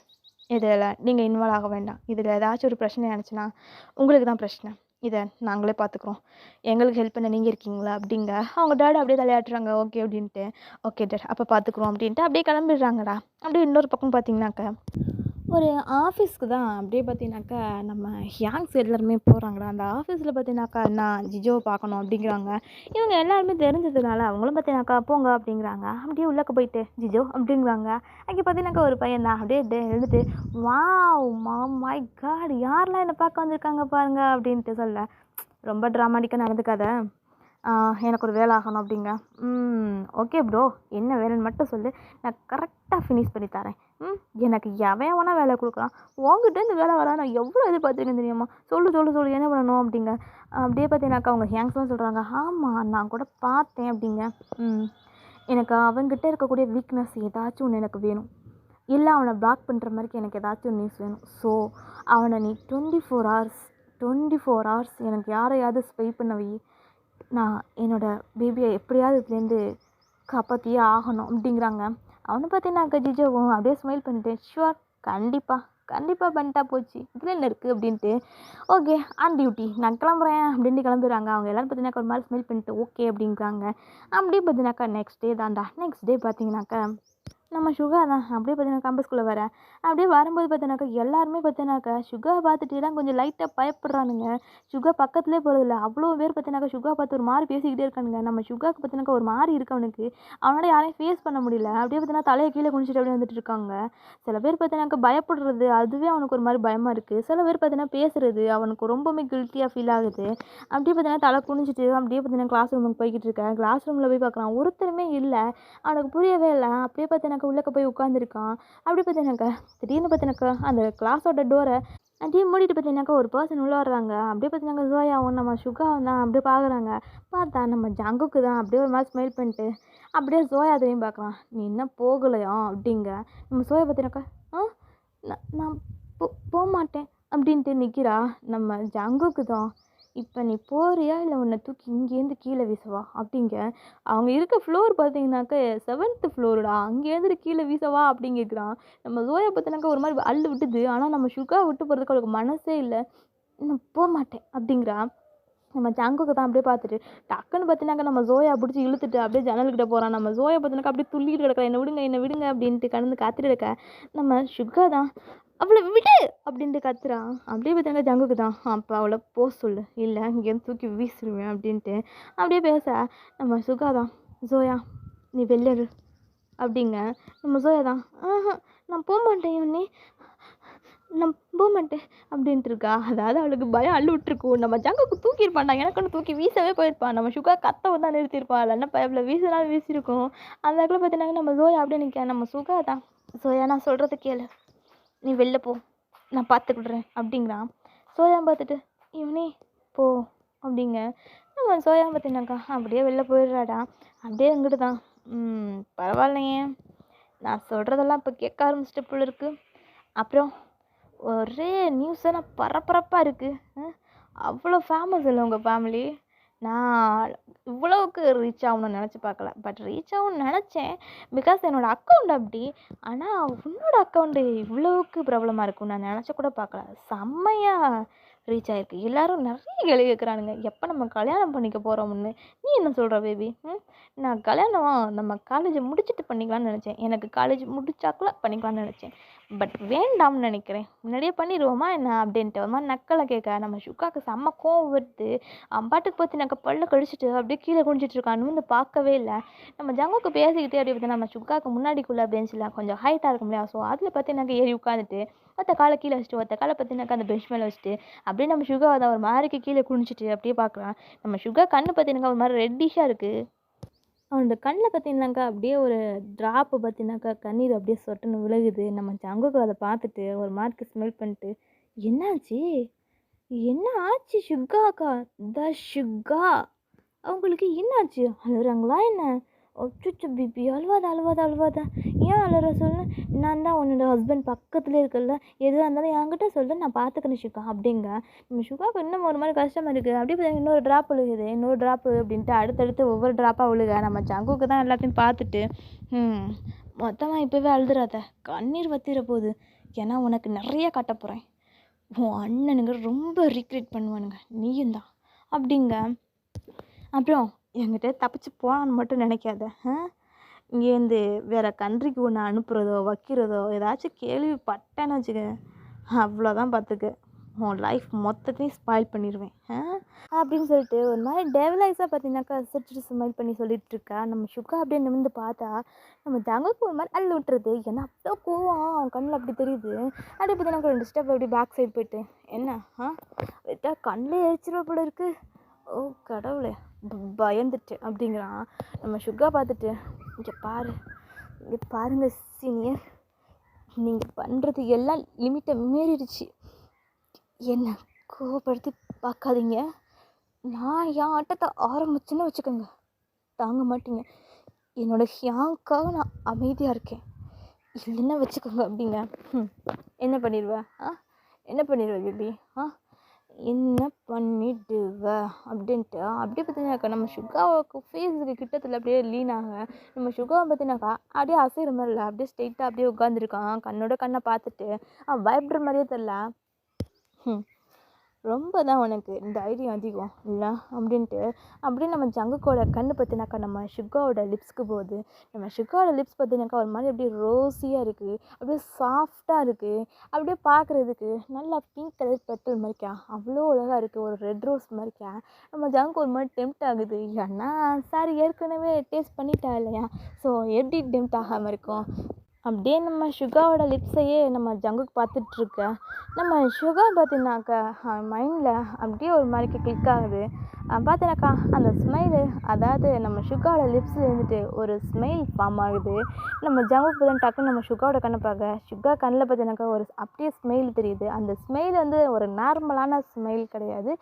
இதில் நீங்கள் இன்வால்வ் ஆக வேண்டாம், இதில் ஏதாச்சும் ஒரு பிரச்சனை ஆனிச்சுன்னா உங்களுக்கு தான் பிரச்சனை, இதை நாங்களே பார்த்துக்குறோம், எங்களுக்கு ஹெல்ப் பண்ண நீங்கள் இருக்கீங்களா அப்படிங்க. அவங்க டேட் அப்படியே தலையாட்டுறாங்க ஓகே அப்படின்ட்டு. ஓகே டேட் அப்போ பார்த்துக்குறோம் அப்படின்ட்டு அப்படியே கிளம்பிடுறாங்கடா. அப்படியே இன்னொரு பக்கம் பார்த்தீங்கன்னாக்கா ஒரு ஆஃபீஸ்க்கு தான் அப்படியே பார்த்தீங்கன்னாக்கா நம்ம ஹியாங்ஸ் எல்லாருமே போகிறாங்கடா. அந்த ஆஃபீஸில் பார்த்தீங்கன்னாக்கா நான் ஜிஜோவை பார்க்கணும் அப்படிங்கிறாங்க. இவங்க எல்லாருமே தெரிஞ்சதுனால அவங்களும் பார்த்தீங்கன்னாக்கா போங்க அப்படிங்கிறாங்க. அப்படியே உள்ளக்க போயிட்டு ஜிஜோ அப்படிங்கிறாங்க. அங்கே பார்த்தீங்கன்னாக்கா ஒரு பையன் தான் அப்படியே எழுந்துட்டு வாவ் மை காட் யாரெல்லாம் என்னை பார்க்க வந்திருக்காங்க பாருங்க அப்படின்ட்டு சொல்ல. ரொம்ப ட்ராமாட்டிக்காக நடந்துக்காத, எனக்கு ஒரு வேலை ஆகணும் அப்படிங்க. ஓகே ப்ரோ என்ன வேலைன்னு மட்டும் சொல்லு, நான் கரெக்டாக ஃபினிஷ் பண்ணி தரேன். எனக்கு எவன் வேணால் வேலை கொடுக்குறான், உங்ககிட்ட இந்த வேலை வரா நான் எவ்வளோ எதிர்பார்த்துருக்கேன் தெரியுமா, சொல்லு என்ன பண்ணணும் அப்படிங்க. அப்படியே பார்த்தீங்கன்னாக்கா அவங்க ஹேங்ஸ்லாம் சொல்கிறாங்க. ஆமாம் நான் கூட பார்த்தேன் அப்படிங்க. எனக்கு அவங்ககிட்ட இருக்கக்கூடிய வீக்னஸ் ஏதாச்சும் ஒன்று எனக்கு வேணும், இல்லை அவனை பிளாக் பண்ணுற மாதிரிக்கு எனக்கு ஏதாச்சும் நியூஸ் வேணும். ஸோ அவனை நீ 24 hours எனக்கு யாரையாவது ஸ்பை பண்ண வை, நான் என்னோடய பேபியை எப்படியாவது இதுலேருந்து காப்பாற்றியே ஆகணும் அப்படிங்கிறாங்க. அவனை பார்த்தீங்கன்னாக்கா ஜிஜோவும் அப்படியே ஸ்மைல் பண்ணிட்டு ஷுவர் கண்டிப்பாக பண்ணிட்டா போச்சு, இதில் என்ன இருக்குது அப்படின்ட்டு. ஓகே ஆன் டியூட்டி நான் கிளம்புறேன் அப்படின்ட்டு கிளம்புறாங்க. அவங்க எல்லோரும் பார்த்தீங்கன்னாக்கா ஒரு மாதிரி ஸ்மைல் பண்ணிட்டு ஓகே அப்படிங்கிறாங்க. அப்படியே பார்த்தீங்கன்னாக்கா நெக்ஸ்ட் டே பார்த்தீங்கன்னாக்கா நம்ம சுகா தான் அப்படியே பார்த்தீங்கன்னா கேம்பஸ்குள்ளே வரேன். அப்படியே வரும்போது பார்த்தீங்கன்னாக்கா எல்லாருமே பார்த்தீங்கன்னாக்கா சுகா பார்த்துட்டு தான் கொஞ்சம் லைட்டாக பயப்படுறானுங்க. சுகா பக்கத்துலேயே போகிறதில்ல. அவ்வளோ பேர் பார்த்தீங்கன்னாக்கா சுகா பார்த்து ஒரு மாதிரி பேசிக்கிட்டே இருக்கானுங்க. நம்ம சுகாவுக்கு பார்த்தீங்கன்னாக்கா ஒரு மாதிரி இருக்கு அவனுக்கு. அவனால் யாரையும் ஃபேஸ் பண்ண முடியல. அப்படியே பார்த்தீங்கன்னா தலையை கீழே குனிச்சிட்டு அப்படியே வந்துட்டு இருக்காங்க. சில பேர் பார்த்தீங்கன்னாக்கா பயப்படுறது அதுவே அவனுக்கு ஒரு மாதிரி பயமாக இருக்குது. சில பேர் பார்த்தீங்கன்னா பேசுகிறது அவனுக்கு ரொம்பவுமே கில்ட்டியாக ஃபீல் ஆகுது. அப்படியே பார்த்தீங்கன்னா தலை குனிஞ்சிட்டு அப்படியே பார்த்தீங்கன்னா கிளாஸ் ரூமுக்கு போய்கிட்டு இருக்கேன். கிளாஸ் ரூமில் போய் பார்க்குறான், ஒருத்தருமே இல்லை. அவனுக்கு புரியவே இல்லை. அப்படியே பார்த்தீங்கன்னா உள்ளக்க போய் உட்காந்துருக்கான். அப்படி பார்த்தீங்கன்னாக்கா திடீர்னு பார்த்தீங்கன்னாக்கா அந்த கிளாஸோட டோரை அப்படியே மூடிட்டு பார்த்தீங்கன்னாக்கா ஒரு பர்சன் உள்ளே வர்றாங்க. அப்படியே பார்த்தீங்கன்னாக்கா ஜோயாவும் நம்ம சுகாவும் தான் அப்படியே பார்க்குறாங்க. பார்த்தா நம்ம ஜங்குக்கு தான் அப்படியே ஒரு மாதிரி ஸ்மைல் பண்ணிட்டு அப்படியே ஜோயா அதையும் பார்க்குறான். நீ என்ன போகலையா அப்படிங்க. நம்ம சோயா பார்த்தீங்கன்னாக்கா நான் போக மாட்டேன் அப்படின்ட்டு நிற்கிறா. நம்ம ஜங்குக்கு தான் இப்போ நீ போறியா இல்லை உன்னை தூக்கி இங்கேருந்து கீழே வீசவா அப்படிங்க. அவங்க இருக்க ஃப்ளோர் பார்த்தீங்கன்னாக்கா 7th ஃப்ளோருடா, அங்கேருந்து கீழே வீசவா அப்படின்னு கேட்குறான். நம்ம ஜோயா பார்த்தினாக்கா ஒரு மாதிரி அள்ளு விட்டுது. ஆனால் நம்ம சுகா விட்டு போகிறதுக்கு அவளுக்கு மனசே இல்லை. நான் போக மாட்டேன் அப்படிங்கிறா. நம்ம ஜங்குக்கு தான் அப்படியே பார்த்துட்டு டக்குன்னு பார்த்தீங்கன்னாக்கா நம்ம ஜோயா பிடிச்சி இழுத்துட்டு அப்படியே ஜன்னல்கிட்ட போகிறான். நம்ம ஜோயா பார்த்தீங்கன்னாக்கா அப்படியே துள்ளிட்டு கிடக்கிறா, என்னை விடுங்க அப்படின்ட்டு கடந்து காத்துட்டு இருக்க. நம்ம சுகா தான் அவளை விடு அப்படின்ட்டு கத்துறான். அப்படியே பார்த்தீங்கன்னா ஜங்குக்கு தான் அப்போ அவளை போக சொல்லு, இல்லை இங்கேருந்து தூக்கி வீசிடுவேன் அப்படின்ட்டு அப்படியே பேச நம்ம சுகா தான் ஜோயா நீ வெளியேறு அப்படிங்க. நம்ம ஜோயா தான் நான் போக மாட்டேன் இவனே, நான் போக மாட்டேன் அப்படின்ட்டு இருக்கா. அதாவது அவளுக்கு பயம் அள்ளு விட்டுருக்கும். நம்ம ஜங்குக்கு தூக்கியிருப்பான்டா, எனக்கு ஒன்று தூக்கி வீசவே போயிருப்பான். நம்ம சுகா கத்தவை தான் நிறுத்தியிருப்பான். இல்லைன்னா பயப்பில் வீசினாலும் வீசியிருக்கும். அந்த இடத்துல பார்த்தீங்கன்னா நம்ம ஜோயா அப்படியே நிற்க. நம்ம சுகா தான் ஜோயா நான் சொல்கிறது கேளு, நீ வெளில போ, நான் பார்த்துக்கிடுறேன் அப்படிங்கிறான். சோயா பார்த்துட்டு இவனே போ அப்படிங்க. நம்ம சோயா பார்த்தினாக்கா அப்படியே வெளில போயிடுறாடா. அப்படியே இங்கிட்டு தான் பரவாயில்லையே, நான் சொல்கிறதெல்லாம் இப்போ கேட்க ஆரம்பிச்சிட்டு போல இருக்குது. அப்புறம் ஒரே நியூஸ் எல்லாம் பரபரப்பாக இருக்குது. அவ்வளோ ஃபேமஸ் இல்லை உங்கள் ஃபேமிலி. நான் இவ்வளவுக்கு ரீச் ஆகணும்னு நினச்சி பார்க்கல. பட் ரீச் ஆகும்னு நினச்சேன். பிகாஸ் என்னோடய அக்கௌண்ட் அப்படி. ஆனால் உன்னோட அக்கௌண்ட்டு இவ்வளவுக்கு பிரபலமாக இருக்கும்னு நான் நினச்ச கூட பார்க்கல. செம்மையாக ரீச் ஆகிருக்கு. எல்லோரும் நிறைய கேள்வி கேட்குறானுங்க, எப்போ நம்ம கல்யாணம் பண்ணிக்க போகிறோம்னு. நீ என்ன சொல்கிற பேபி? நான் கல்யாணம் நம்ம காலேஜ் முடிச்சுட்டு பண்ணிக்கலாம்னு நினச்சேன். எனக்கு காலேஜ் முடிச்சாக்குள்ள பண்ணிக்கலாம்னு நினச்சேன். பட் வேண்டாம்னு நினைக்கிறேன். முன்னாடியே பண்ணிடுவோமா என்ன அப்படின்ட்டு ஒரு மாதிரி நக்கலை கேட்க நம்ம சுக்காவுக்கு செம்ம கோவம் வருது. பாட்டுக்கு பார்த்தினாக்கா பல்ல கடிச்சிட்டு அப்படியே கீழே குடிச்சிட்டு இருக்கான்னு வந்து பார்க்கவே இல்லை. நம்ம ஜங்குக்கு பேசிக்கிட்டே அப்படி பார்த்தினா நம்ம சுக்காவுக்கு முன்னாடிக்குள்ளே பெஞ்சில் கொஞ்சம் ஹைட்டாக இருக்கும் இல்லையா, ஸோ அதில் பார்த்தினாக்கா ஏறி உட்காந்துட்டு ஒத்த காலை கீழே வச்சுட்டு ஒத்த காலை பார்த்தினாக்கா அந்த பெஞ்ச் மேலே வச்சுட்டு அப்படியே நம்ம சுகா அதை ஒரு மாதிரிக்கு கீழே குனிச்சிட்டு அப்படியே பார்க்கலாம். நம்ம சுகா கண்ணு பார்த்தினாக்கா ஒரு மாதிரி ரெட்டிஷாக இருக்குது. அவனோட கண்ணில் பார்த்திங்கனாக்கா அப்படியே ஒரு ட்ராப்பு பார்த்தினாக்கா கண்ணீர் அப்படியே சொட்டுன்னு விழுகுது. நம்ம ஜங்குக்கு அதை பார்த்துட்டு ஒரு மார்க்கு ஸ்மெல் பண்ணிட்டு, என்னாச்சு என்ன ஆச்சு சுகாக்கா? சுகா அவங்களுக்கு என்னாச்சு? அழுறாங்களா என்ன? அச்சோ பிபி, அழுவாத ஏன் அழுற சொல்லு? நான் தான் உன்னோட ஹஸ்பண்ட் பக்கத்தில் இருக்கல, எதுவாக இருந்தாலும் என்கிட்ட சொல்லு, நான் பார்த்துக்கிறேன் சுகா அப்படிங்க. நம்ம சுகாவுக்கு இன்னும் ஒரு மாதிரி கஷ்டமாக இருக்குது. அப்படியே பார்த்தீங்கன்னா இன்னொரு ட்ராப் விழுகுது, இன்னொரு ட்ராப்பு அப்படின்ட்டு அடுத்தடுத்து ஒவ்வொரு ட்ராப்பாக விழுக நம்ம ஜங்குக்கு தான் எல்லாத்தையும் பார்த்துட்டு மொத்தமாக இப்போவே அழுதுறாத, கண்ணீர் வத்திர போகுது. ஏன்னா உனக்கு நிறைய கட்ட போகிறேன். உன் அண்ணனுங்க ரொம்ப ரீக்ரியேட் பண்ணுவானுங்க, நீயும் தான் அப்படிங்க. அப்புறம் என்கிட்ட தப்பிச்சு போனான்னு மட்டும் நினைக்காத. இங்கேருந்து வேறு கண்ட்ரிக்கு ஒன்று அனுப்புகிறதோ வைக்கிறதோ ஏதாச்சும் கேள்விப்பட்டேன்னு வச்சுக்க, அவ்வளோதான் பார்த்துக்க, உன் லைஃப் மொத்தத்தையும் ஸ்பாயில் பண்ணிடுவேன் அப்படின்னு சொல்லிட்டு ஒரு மாதிரி டெவலைஸாக பார்த்தீங்கன்னாக்கா சிரிச்சிட்டு ஸ்மைல் பண்ணி சொல்லிட்டு இருக்கா. நம்ம சுகா அப்படியே நிமிர்ந்து பார்த்தா நம்ம ஜங்குக்கு ஒரு மாதிரி அள்ளி விட்டுறது. ஏன்னா அவ்வளோ கோவம் அவன் கண்ணில் அப்படி தெரியுது. அப்படியே பார்த்தீங்கன்னா ரெண்டு ஸ்டெப் அப்படி பேக் சைடு போயிட்டு என்ன விட்டா கண்ணில் எரிச்சிருவ போல இருக்குது. ஓ கடவுளே, பயந்துட்டு அப்படிங்கிறான். நம்ம சுகா பார்த்துட்டு இங்கே பாருங்க சீனியர், நீங்கள் பண்ணுறது எல்லாம் லிமிட்டை மீறிடுச்சு. என்னை கோவப்படுத்தி பார்க்காதீங்க. நான் என் ஆட்டத்தை ஆரம்பிச்சுன்னு வச்சுக்கோங்க, தாங்க மாட்டீங்க. என்னோட ஹியாங்காக நான் அமைதியாக இருக்கேன், இல்லைன்னா வச்சுக்கோங்க அப்படிங்க. என்ன பண்ணிடுவேன் என்ன பண்ணிடுவேன் பேபி என்ன பண்ணிடுவ அப்படின்ட்டு அப்படியே பார்த்தீங்கன்னாக்கா நம்ம சுகாவுக்கு ஃபேஸுக்கு கிட்டத்தில் அப்படியே லீனாக நம்ம சுகாவை பார்த்தீங்கன்னாக்கா அப்படியே அசைகிற மாதிரி இல்லை, அப்படியே ஸ்ட்ரெயிட்டாக அப்படியே உட்காந்துருக்கான். கண்ணோட கண்ணை பார்த்துட்டு பயப்படுற மாதிரியே தெரில. ரொம்ப தான் உனக்கு இந்த தைரியம் அதிகம் இல்லை அப்படின்ட்டு அப்படியே நம்ம ஜங்குக்கோட கண்ணு பார்த்தினாக்கா நம்ம சுகாவோட லிப்ஸ்க்கு போகுது. நம்ம சுகாவோட லிப்ஸ் பார்த்தினாக்கா ஒரு மாதிரி அப்படியே ரோஸியாக இருக்குது, அப்படியே சாஃப்டாக இருக்குது, அப்படியே பார்க்குறதுக்கு நல்லா பிங்க் கலர் பெட்டல் மாதிரிக்கா அவ்வளோ அழகாக இருக்குது, ஒரு ரெட் ரோஸ் மாதிரிக்கா. நம்ம ஜங்குக்கு ஒரு மாதிரி டெம்ப்ட் ஆகுது. ஏன்னா சாரி ஏற்கனவே டேஸ்ட் பண்ணிட்டா இல்லையா, ஸோ எப்படி டெம்ப்ட் ஆகாமல் இருக்கும். அப்படியே நம்ம சுகாவோட லிப்ஸையே நம்ம ஜங்குக்கு பார்த்துட்ருக்க. நம்ம சுகா பார்த்தினாக்கா மைண்டில் அப்படியே ஒரு மாதிரிக்கு கிளிக் ஆகுது. பார்த்தினாக்கா அந்த ஸ்மைலு, அதாவது நம்ம சுகாவோட லிப்ஸில் இருந்துட்டு ஒரு ஸ்மைல் ஃபார்ம் ஆகுது. நம்ம ஜங்குக்கு பார்த்தா டக்குன்னு நம்ம சுகாவோட கண்ணை பார்க்க சுகா கண்ணில் பார்த்தினாக்கா ஒரு அப்படியே ஸ்மைல் தெரியுது. அந்த ஸ்மைல் வந்து ஒரு நார்மலான ஸ்மைல் கிடையாது,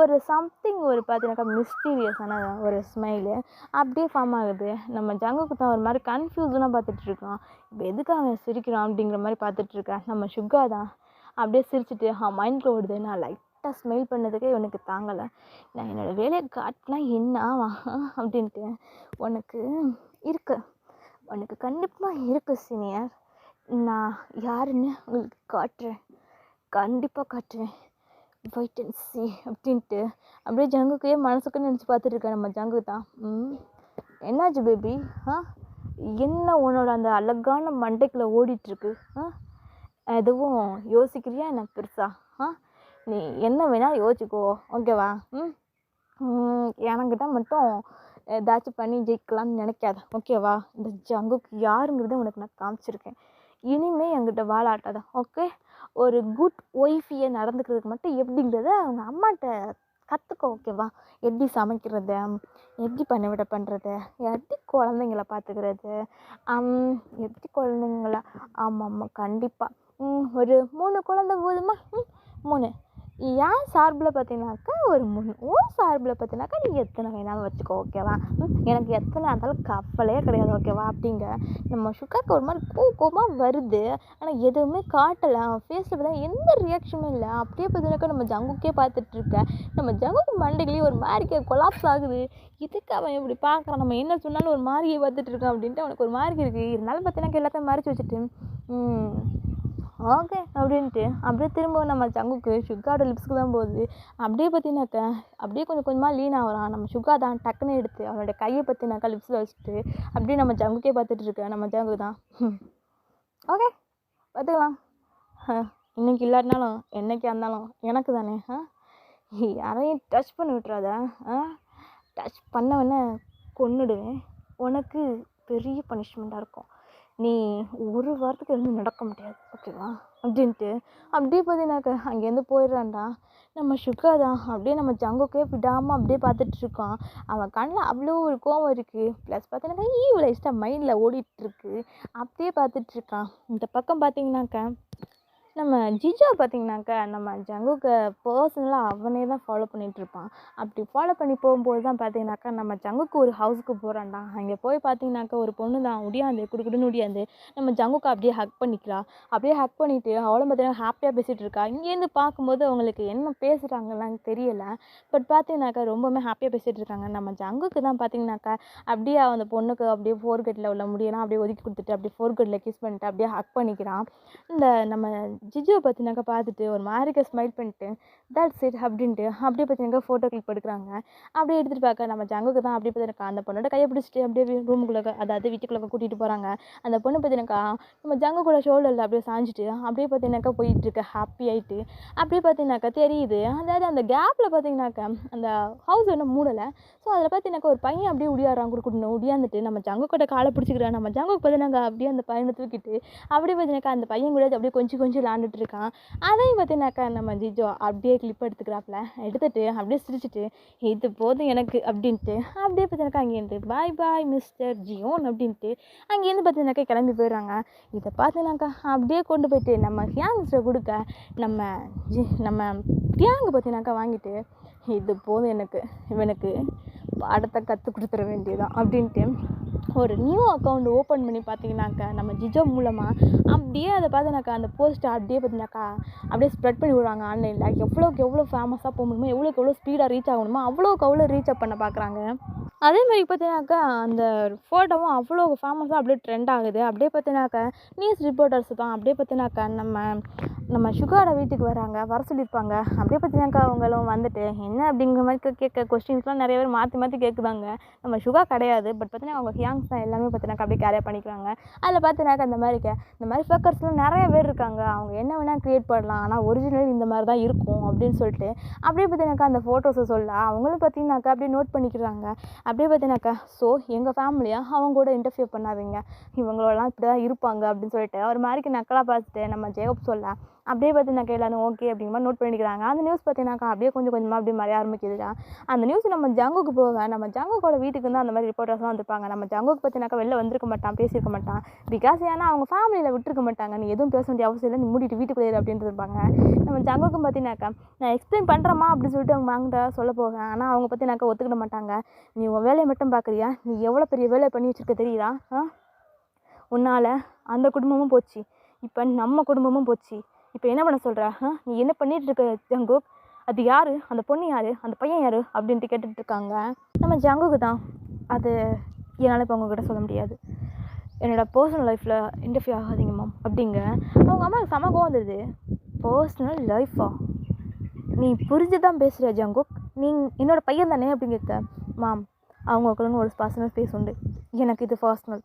ஒரு சம்திங் ஒரு பார்த்தினாக்கா மிஸ்டீரியஸான ஒரு ஸ்மைலு அப்படியே ஃபார்ம் ஆகுது. நம்ம ஜங்குக்கு தான் ஒரு மாதிரி கன்ஃபியூஷனாக பார்த்துட்ருக்கான். இப்போ எதுக்கு அவன் சிரிக்கிறான் அப்படிங்கிற மாதிரி பார்த்துட்ருக்கேன். நம்ம சுகா தான் அப்படியே சிரிச்சுட்டு மைண்டில் ஓடுது, நான் லைட்டாக ஸ்மைல் பண்ணதுக்கே உனக்கு தாங்கலை, நான் என்னோடய வேலையை காட்டலாம் என்ன அப்படின்ட்டு. உனக்கு கண்டிப்பாக இருக்குது சீனியர், நான் யாருன்னு உங்களுக்கு காட்டுறேன், கண்டிப்பாக காட்டுறேன், வெயிட் அண்ட் சி அப்படின்ட்டு அப்படியே ஜங்குக்கே மனசுக்குன்னு நினச்சி பார்த்துட்ருக்கேன். நம்ம ஜங்கு தான் என்னாச்சு பேபி என்ன உன்னோட அந்த அழகான மண்டைக்குள்ளே ஓடிட்டுருக்கு, எதுவும் யோசிக்கிறியா என்ன பெருசா? நீ என்ன வேணால் யோசிச்சுக்கோ, ஓகேவா? எனக்கிட்ட மட்டும் ஏதாச்சும் பண்ணி ஜெயிக்கலாம்னு நினைக்காத, ஓகேவா? இந்த ஜங்குக்கு யாருங்கிறத உனக்கு நான் காமிச்சிருக்கேன், இனிமேல் என்கிட்ட வாழாட்டாத, ஓகே? ஒரு குட் ஒய்ஃபியை நடந்துக்கிறதுக்கு மட்டும் எப்படிங்கிறத அவங்க அம்மாட்ட கற்றுக்கோ, ஓகேவா? எப்படி சமைக்கிறது, எப்படி பண்ண பண்ணுறது, எப்படி குழந்தைங்கள பார்த்துக்கிறது, எப்படி குழந்தைங்கள ஆமாம் கண்டிப்பாக ஒரு 3 குழந்தை போதுமா? 3 என் சார்பில் பார்த்தீங்கன்னாக்கா ஒரு 3, ஓ சார்பில் பார்த்தீங்கன்னாக்கா நீங்கள் எத்தனை வேணாலும் வச்சுக்கோ, ஓகேவா? எனக்கு எத்தனை இருந்தாலும் கவலையே கிடையாது, ஓகேவா? அப்படிங்க நம்ம சுகாக்கு ஒரு மாதிரி கோவமாக வருது. ஆனால் எதுவுமே காட்டலை. அவன் ஃபேஸில் பார்த்தா எந்த ரியாக்ஷனும் இல்லை. அப்படியே பார்த்தீங்கன்னாக்கா நம்ம ஜங்குக்கே பார்த்துட்ருக்கேன். நம்ம ஜங்குக்கு மண்டைக்குள்ளேயே ஒரு மாதிரி கொலாப்ஸ் ஆகுது. இதுக்கு அவன் இப்படி பார்க்குறான், நம்ம என்ன சொன்னாலும் ஒரு மாதிரியே பார்த்துட்டு இருக்கான் அப்படின்ட்டு அவனுக்கு ஒரு மாதிரி இருக்குது. இருந்தாலும் பார்த்தீங்கன்னா எல்லாத்தையும் மறைச்சி வச்சுட்டு ஓகே அப்படின்ட்டு அப்படியே திரும்ப நம்ம ஜங்குக்கு சுகாவோட லிப்ஸ்க்கு தான் போகுது. அப்படியே பார்த்தீங்கன்னாக்கா அப்படியே கொஞ்சம் கொஞ்சமாக லீன் ஆகிறான். நம்ம சுகா தான் டக்குன்னு எடுத்து அவனோட கையை பார்த்தீங்கன்னாக்கா லிப்ஸில் வச்சுட்டு அப்படியே நம்ம ஜங்குக்கே பார்த்துட்டு இருக்கேன். நம்ம ஜங்கு தான் ஓகே பார்த்துக்கலாம், இன்னைக்கு இல்லாட்டினாலும் என்னைக்கா இருந்தாலும் எனக்கு தானே, யாரையும் டச் பண்ணி விட்டுறாத, டச் பண்ணவொன்னே கொன்னுடுவேன், உனக்கு பெரிய பனிஷ்மெண்ட்டாக இருக்கும், நீ ஒரு வாரத்துக்கு இருந்து நடக்க முடியாது, ஓகேவா? அப்படின்ட்டு அப்படியே பார்த்தீங்கன்னாக்கா அங்கேருந்து போயிடுறான்டா. நம்ம சுகா தான் அப்படியே நம்ம ஜங்குக்கே விடாமல் அப்படியே பார்த்துட்ருக்கான். அவன் கண்ணில் அவ்வளோ ஒரு கோவம் இருக்குது. ப்ளஸ் பார்த்தீங்கன்னாக்கா ஈவலைஸ்ட்டாக மைண்டில் ஓடிட்டுருக்கு. அப்படியே பார்த்துட்ருக்கான். இந்த பக்கம் பார்த்தீங்கன்னாக்கா நம்ம ஜிஜோ பார்த்தீங்கன்னாக்கா நம்ம ஜங்குக்கு பர்சனலாக அவனே தான் ஃபாலோ பண்ணிகிட்ருப்பான். அப்படி ஃபாலோ பண்ணி போகும்போது தான் பார்த்தீங்கன்னாக்கா நம்ம ஜங்குக்கு ஒரு ஹவுஸுக்கு போகிறான்டா. அங்கே போய் பார்த்தீங்கன்னாக்கா ஒரு பொண்ணு தான் ஒடியாந்து குடுக்குடுன்னு ஒடியாந்து நம்ம ஜங்குக்கு அப்படியே ஹக் பண்ணிக்கிறா. அப்படியே ஹக் பண்ணிவிட்டு அவளும் பார்த்தீங்கன்னா ஹாப்பியாக பேசிகிட்டு இருக்கா. இங்கேருந்து பார்க்கும்போது அவங்களுக்கு என்ன பேசுகிறாங்கலாம் தெரியலை. பட் பார்த்தீங்கன்னாக்கா ரொம்பவுமே ஹாப்பியாக பேசிகிட்டு இருக்காங்க. நம்ம ஜங்குக்கு தான் பார்த்தீங்கன்னாக்கா அப்படியே அந்த பொண்ணுக்கு அப்படியே ஃபோர்கட்டில் உள்ள முடியெல்லாம் அப்படியே ஒதுக்கி கொடுத்துட்டு அப்படியே ஃபோர்கட்டில் கிஸ் பண்ணிட்டு அப்படியே ஹக் பண்ணிக்கிறான். இந்த நம்ம ஜிஜுவை பார்த்தினாக்கா பார்த்துட்டு ஒரு மாதிரிக்க ஸ்மைல் பண்ணிட்டு தட்ஸ் இட் அப்படின்ட்டு அப்படியே பார்த்தினாக்கா ஃபோட்டோ கிளிக் எடுக்கிறாங்க. அப்படியே எடுத்துகிட்டு பார்க்க நம்ம ஜங்குக்கு தான் அப்படியே பார்த்தினாக்கா அந்த பொண்ணோட கையை பிடிச்சிட்டு அப்படியே ரூமுக்குள்ளே அதாவது வீட்டுக்குள்ளே கூட்டிகிட்டு போகிறாங்க. அந்த பொண்ணு பார்த்தினாக்கா நம்ம ஜங்கு கூட ஷோல்டரில் அப்படியே சாஞ்சிட்டு அப்படியே பார்த்தினாக்கா போயிட்டுருக்கு ஹாப்பி ஆகிட்டு. அப்படியே பார்த்தினாக்கா தெரியுது, அதாவது அந்த கேப்பில் பார்த்திங்கனாக்கா அந்த ஹவுஸ் ஒன்றும் மூடலை. ஸோ அதில் பார்த்தினாக்கா ஒரு பையன் அப்படியே உடியாடுறான் கொடுக்கணும் உடியாந்துட்டு நம்ம ஜங்கு கூட காலை பிடிச்சிக்கிறான். நம்ம ஜங்குக்கு பார்த்தினாக்கா அப்படியே அந்த பையனை தூக்கிட்டு அப்படியே பார்த்தினாக்கா அந்த பையன் கூட அப்படியே கொஞ்சம் கொஞ்சம் விளாண்டுட்டு இருக்கான். அதையும் பார்த்தினாக்கா நம்ம ஜிஜோ அப்படியே கிளிப் எடுத்துக்கிறாப்புல. எடுத்துகிட்டு அப்படியே சிரிச்சிட்டு இது போதும் எனக்கு அப்படின்ட்டு அப்படியே பார்த்தினாக்கா அங்கேருந்து பாய் பாய் மிஸ்டர் ஜியோன் அப்படின்ட்டு அங்கேருந்து பார்த்தினாக்கா கிளம்பி போயிடுறாங்க. இதை பார்த்தினாக்கா அப்படியே கொண்டு போயிட்டு நம்ம ஹியாங்ஸ்ட்டை கொடுக்க நம்ம தியாங்கு பார்த்தினாக்கா வாங்கிட்டு இது போதும் எனக்கு, இவனுக்கு பாடத்தை கற்றுக் கொடுத்துட வேண்டியதான் அப்படின்ட்டு ஒரு நியூ அக்கௌண்ட் ஓப்பன் பண்ணி பார்த்தீங்கன்னாக்கா நம்ம ஜிஜோ மூலமாக அப்படியே அதை பார்த்தினாக்கா அந்த போஸ்ட்டை அப்படியே பார்த்தினாக்கா அப்படியே ஸ்ப்ரெட் பண்ணி விடுவாங்க ஆன்லைனில். எவ்வளோக்கு எவ்வளோ ஃபேமஸாக போக முடியுமோ, எவ்வளோக்கு எவ்வளோ ஸ்பீடாக ரீச் ஆகணுமோ அவ்வளோக்கு அவ்வளோ ரீச் அப் பண்ண பார்க்குறாங்க. அதே மாதிரி பார்த்தீங்கன்னாக்கா அந்த ஃபோட்டோவும் அவ்வளோ ஃபேமஸாக அப்படியே ட்ரெண்ட் ஆகுது. அப்படியே பார்த்தீங்கன்னாக்கா நியூஸ் ரிப்போர்ட்டர்ஸ் தான் அப்படியே பார்த்தீங்கன்னாக்கா நம்ம சுகாவோட வீட்டுக்கு வர சொல்லியிருப்பாங்க. அப்படியே பார்த்தீங்கன்னாக்கா அவங்களும் வந்துட்டு என்ன அப்படிங்கிற மாதிரி கேட்க கொஸ்டின்ஸ்லாம் நிறைய பேர் மாற்றி மாற்றி கேட்குதாங்க. நம்ம சுகா கிடையாது, பட் பார்த்தீங்கன்னா அவங்க ஹியாங்ஸ் தான் எல்லாமே பார்த்தீங்கன்னாக்கா அப்படியே கேரியாக பண்ணிக்கிறாங்க. அதில் பார்த்தீங்கன்னாக்கா இந்த மாதிரி ஃபேக்கர்ஸ்லாம் நிறைய பேர் இருக்காங்க, அவங்க என்ன வேணால் க்ரியேட் பண்ணலாம், ஆனால் ஒரிஜினல் இந்த மாதிரி தான் இருக்கும் அப்படின்னு சொல்லிட்டு அப்படியே பார்த்தீங்கன்னாக்கா அந்த ஃபோட்டோஸை சொல்ல அவங்களும் பார்த்தீங்கன்னாக்கா அப்படியே நோட் பண்ணிக்கிறாங்க. அப்படியே பார்த்தீங்கன்னாக்கா ஸோ எங்கள் ஃபேமிலியாக அவங்க கூட இன்டர்ஃபியர் பண்ணாதீங்க, இவங்களெல்லாம் இப்படி தான் இருப்பாங்க அப்படின்னு சொல்லிட்டு ஒரு மாதிரிக்கு நக்கலாக பார்த்துட்டு நம்ம ஜேகப் சொல்ல அப்படியே பார்த்தீங்கன்னாக்கா எல்லாரும் ஓகே அப்படிங்கிற மாதிரி நோட் பண்ணிக்கிறாங்க. அந்த நியூஸ் பார்த்தீங்கன்னாக்கா அப்படியே கொஞ்சம் கொஞ்சமாக அப்படியே மறைய ஆரம்பிக்குதுடா. அந்த நியூஸ் நம்ம ஜங்குக்கு போக நம்ம ஜங்குக்கோட வீட்டுக்கு தான் அந்த மாதிரி ரிப்போர்ட்டர்ஸ்லாம் வந்திருப்பாங்க. நம்ம ஜங்குக்கு பார்த்தீங்கன்னாக்கா வெளில வந்திருக்க மாட்டான், பேசியிருக்க மாட்டான். பிகாஸ் ஏன்னா அவங்க ஃபேமிலியில் விட்டுருக்க மாட்டாங்க, நீ எதுவும் பேச வேண்டிய அவசியம் இல்லை, நீ மூடிட்டு வீட்டுக்குள்ளே அப்படின்ட்டு இருப்பாங்க. நம்ம ஜங்குக்கும் பார்த்தீங்கன்னாக்கா நான் எக்ஸ்பிளைன் பண்ணுறேம்மா அப்படின்னு சொல்லிட்டு அவங்க வாங்கிட்ட சொல்ல போவேன். ஆனால் அவங்க பார்த்தீங்கன்னாக்கா ஒத்துக்கிட மாட்டாங்க. நீ உன் வேலையை மட்டும் பார்க்குறியா, நீ எவ்வளோ பெரிய வேலையை பண்ணி வச்சுருக்க தெரியுதா, உன்னால் அந்த குடும்பமும் போச்சு, இப்போ நம்ம குடும்பமும் போச்சு, இப்போ என்ன பண்ண சொல்கிற, நீ என்ன பண்ணிகிட்டு இருக்க ஜங்குக், அது யார், அந்த பொண்ணு யார், அந்த பையன் யார் அப்படின்ட்டு கேட்டுட்ருக்காங்க. நம்ம ஜங்குக்கு தான் அது என்னால் இப்போ அவங்கக்கிட்ட சொல்ல முடியாது, என்னோடய பர்சனல் லைஃப்பில் இன்டர்ஃபியர் ஆகாதீங்க மேம் அப்படிங்க. அவங்க அம்மாவுக்கு சமகம் வந்துடுது. பர்சனல் லைஃபா, நீ புரிஞ்சு தான் பேசுகிற ஜங்குக், நீ என்னோடய பையன் தானே அப்படின்னு கேட்க. மேம் அவங்களுக்குள்ள ஒரு பர்சனல் ஸ்பேஸ் உண்டு, எனக்கு இது பர்சனல்,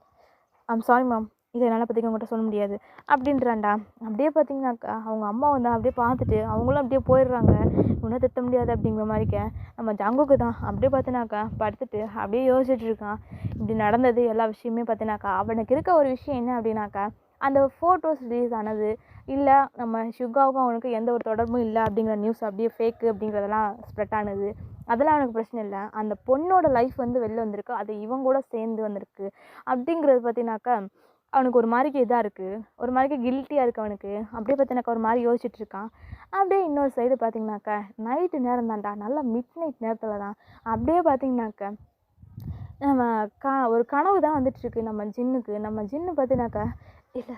ஐம் சாரி மேம், இதை என்னால் பற்றி உங்கள்கிட்ட சொல்ல முடியாது அப்படின்றான்டா. அப்படியே பார்த்தீங்கன்னாக்கா அவங்க அம்மா வந்து அப்படியே பார்த்துட்டு அவங்களும் அப்படியே போயிடுறாங்க. இன்னும் திட்ட முடியாது அப்படிங்கிற மாதிரிக்க நம்ம ஜங்குக்கு தான் அப்படியே பார்த்தினாக்கா படுத்துட்டு அப்படியே யோசிச்சுட்டு இருக்கான். இப்படி நடந்தது எல்லா விஷயமே பார்த்தினாக்கா அவனுக்கு இருக்க ஒரு விஷயம் என்ன அப்படின்னாக்கா அந்த ஃபோட்டோஸ் ரிலீஸ் ஆனது இல்லை, நம்ம சுகாவுக்கும் அவனுக்கு எந்த ஒரு தொடர்பும் இல்லை அப்படிங்கிற நியூஸ் அப்படியே ஃபேக்கு அப்படிங்கிறதெல்லாம் ஸ்ப்ரெட் ஆனது, அதெல்லாம் எனக்கு பிரச்சனை இல்லை. அந்த பொண்ணோட லைஃப் வந்து வெளில வந்திருக்கு, அது இவங்க கூட சேர்ந்து வந்திருக்கு அப்படிங்கிறது பார்த்தீங்கன்னாக்கா அவனுக்கு ஒரு மாதிரிக்கு இதாக இருக்குது, ஒரு மாதிரிக்கு கில்ட்டியாக இருக்குது அவனுக்கு. அப்படியே பார்த்தினாக்கா ஒரு மாதிரி யோசிச்சுட்டு இருக்கான். அப்படியே இன்னொரு சைடு பார்த்திங்கனாக்கா நைட்டு நேரம் தான்டா, நல்லா மிட் நைட் நேரத்தில் தான் அப்படியே பார்த்திங்கனாக்கா நம்ம ஒரு கனவு தான் வந்துட்டுருக்கு நம்ம ஜின்னுக்கு. நம்ம ஜின்னு பார்த்தினாக்கா இல்லை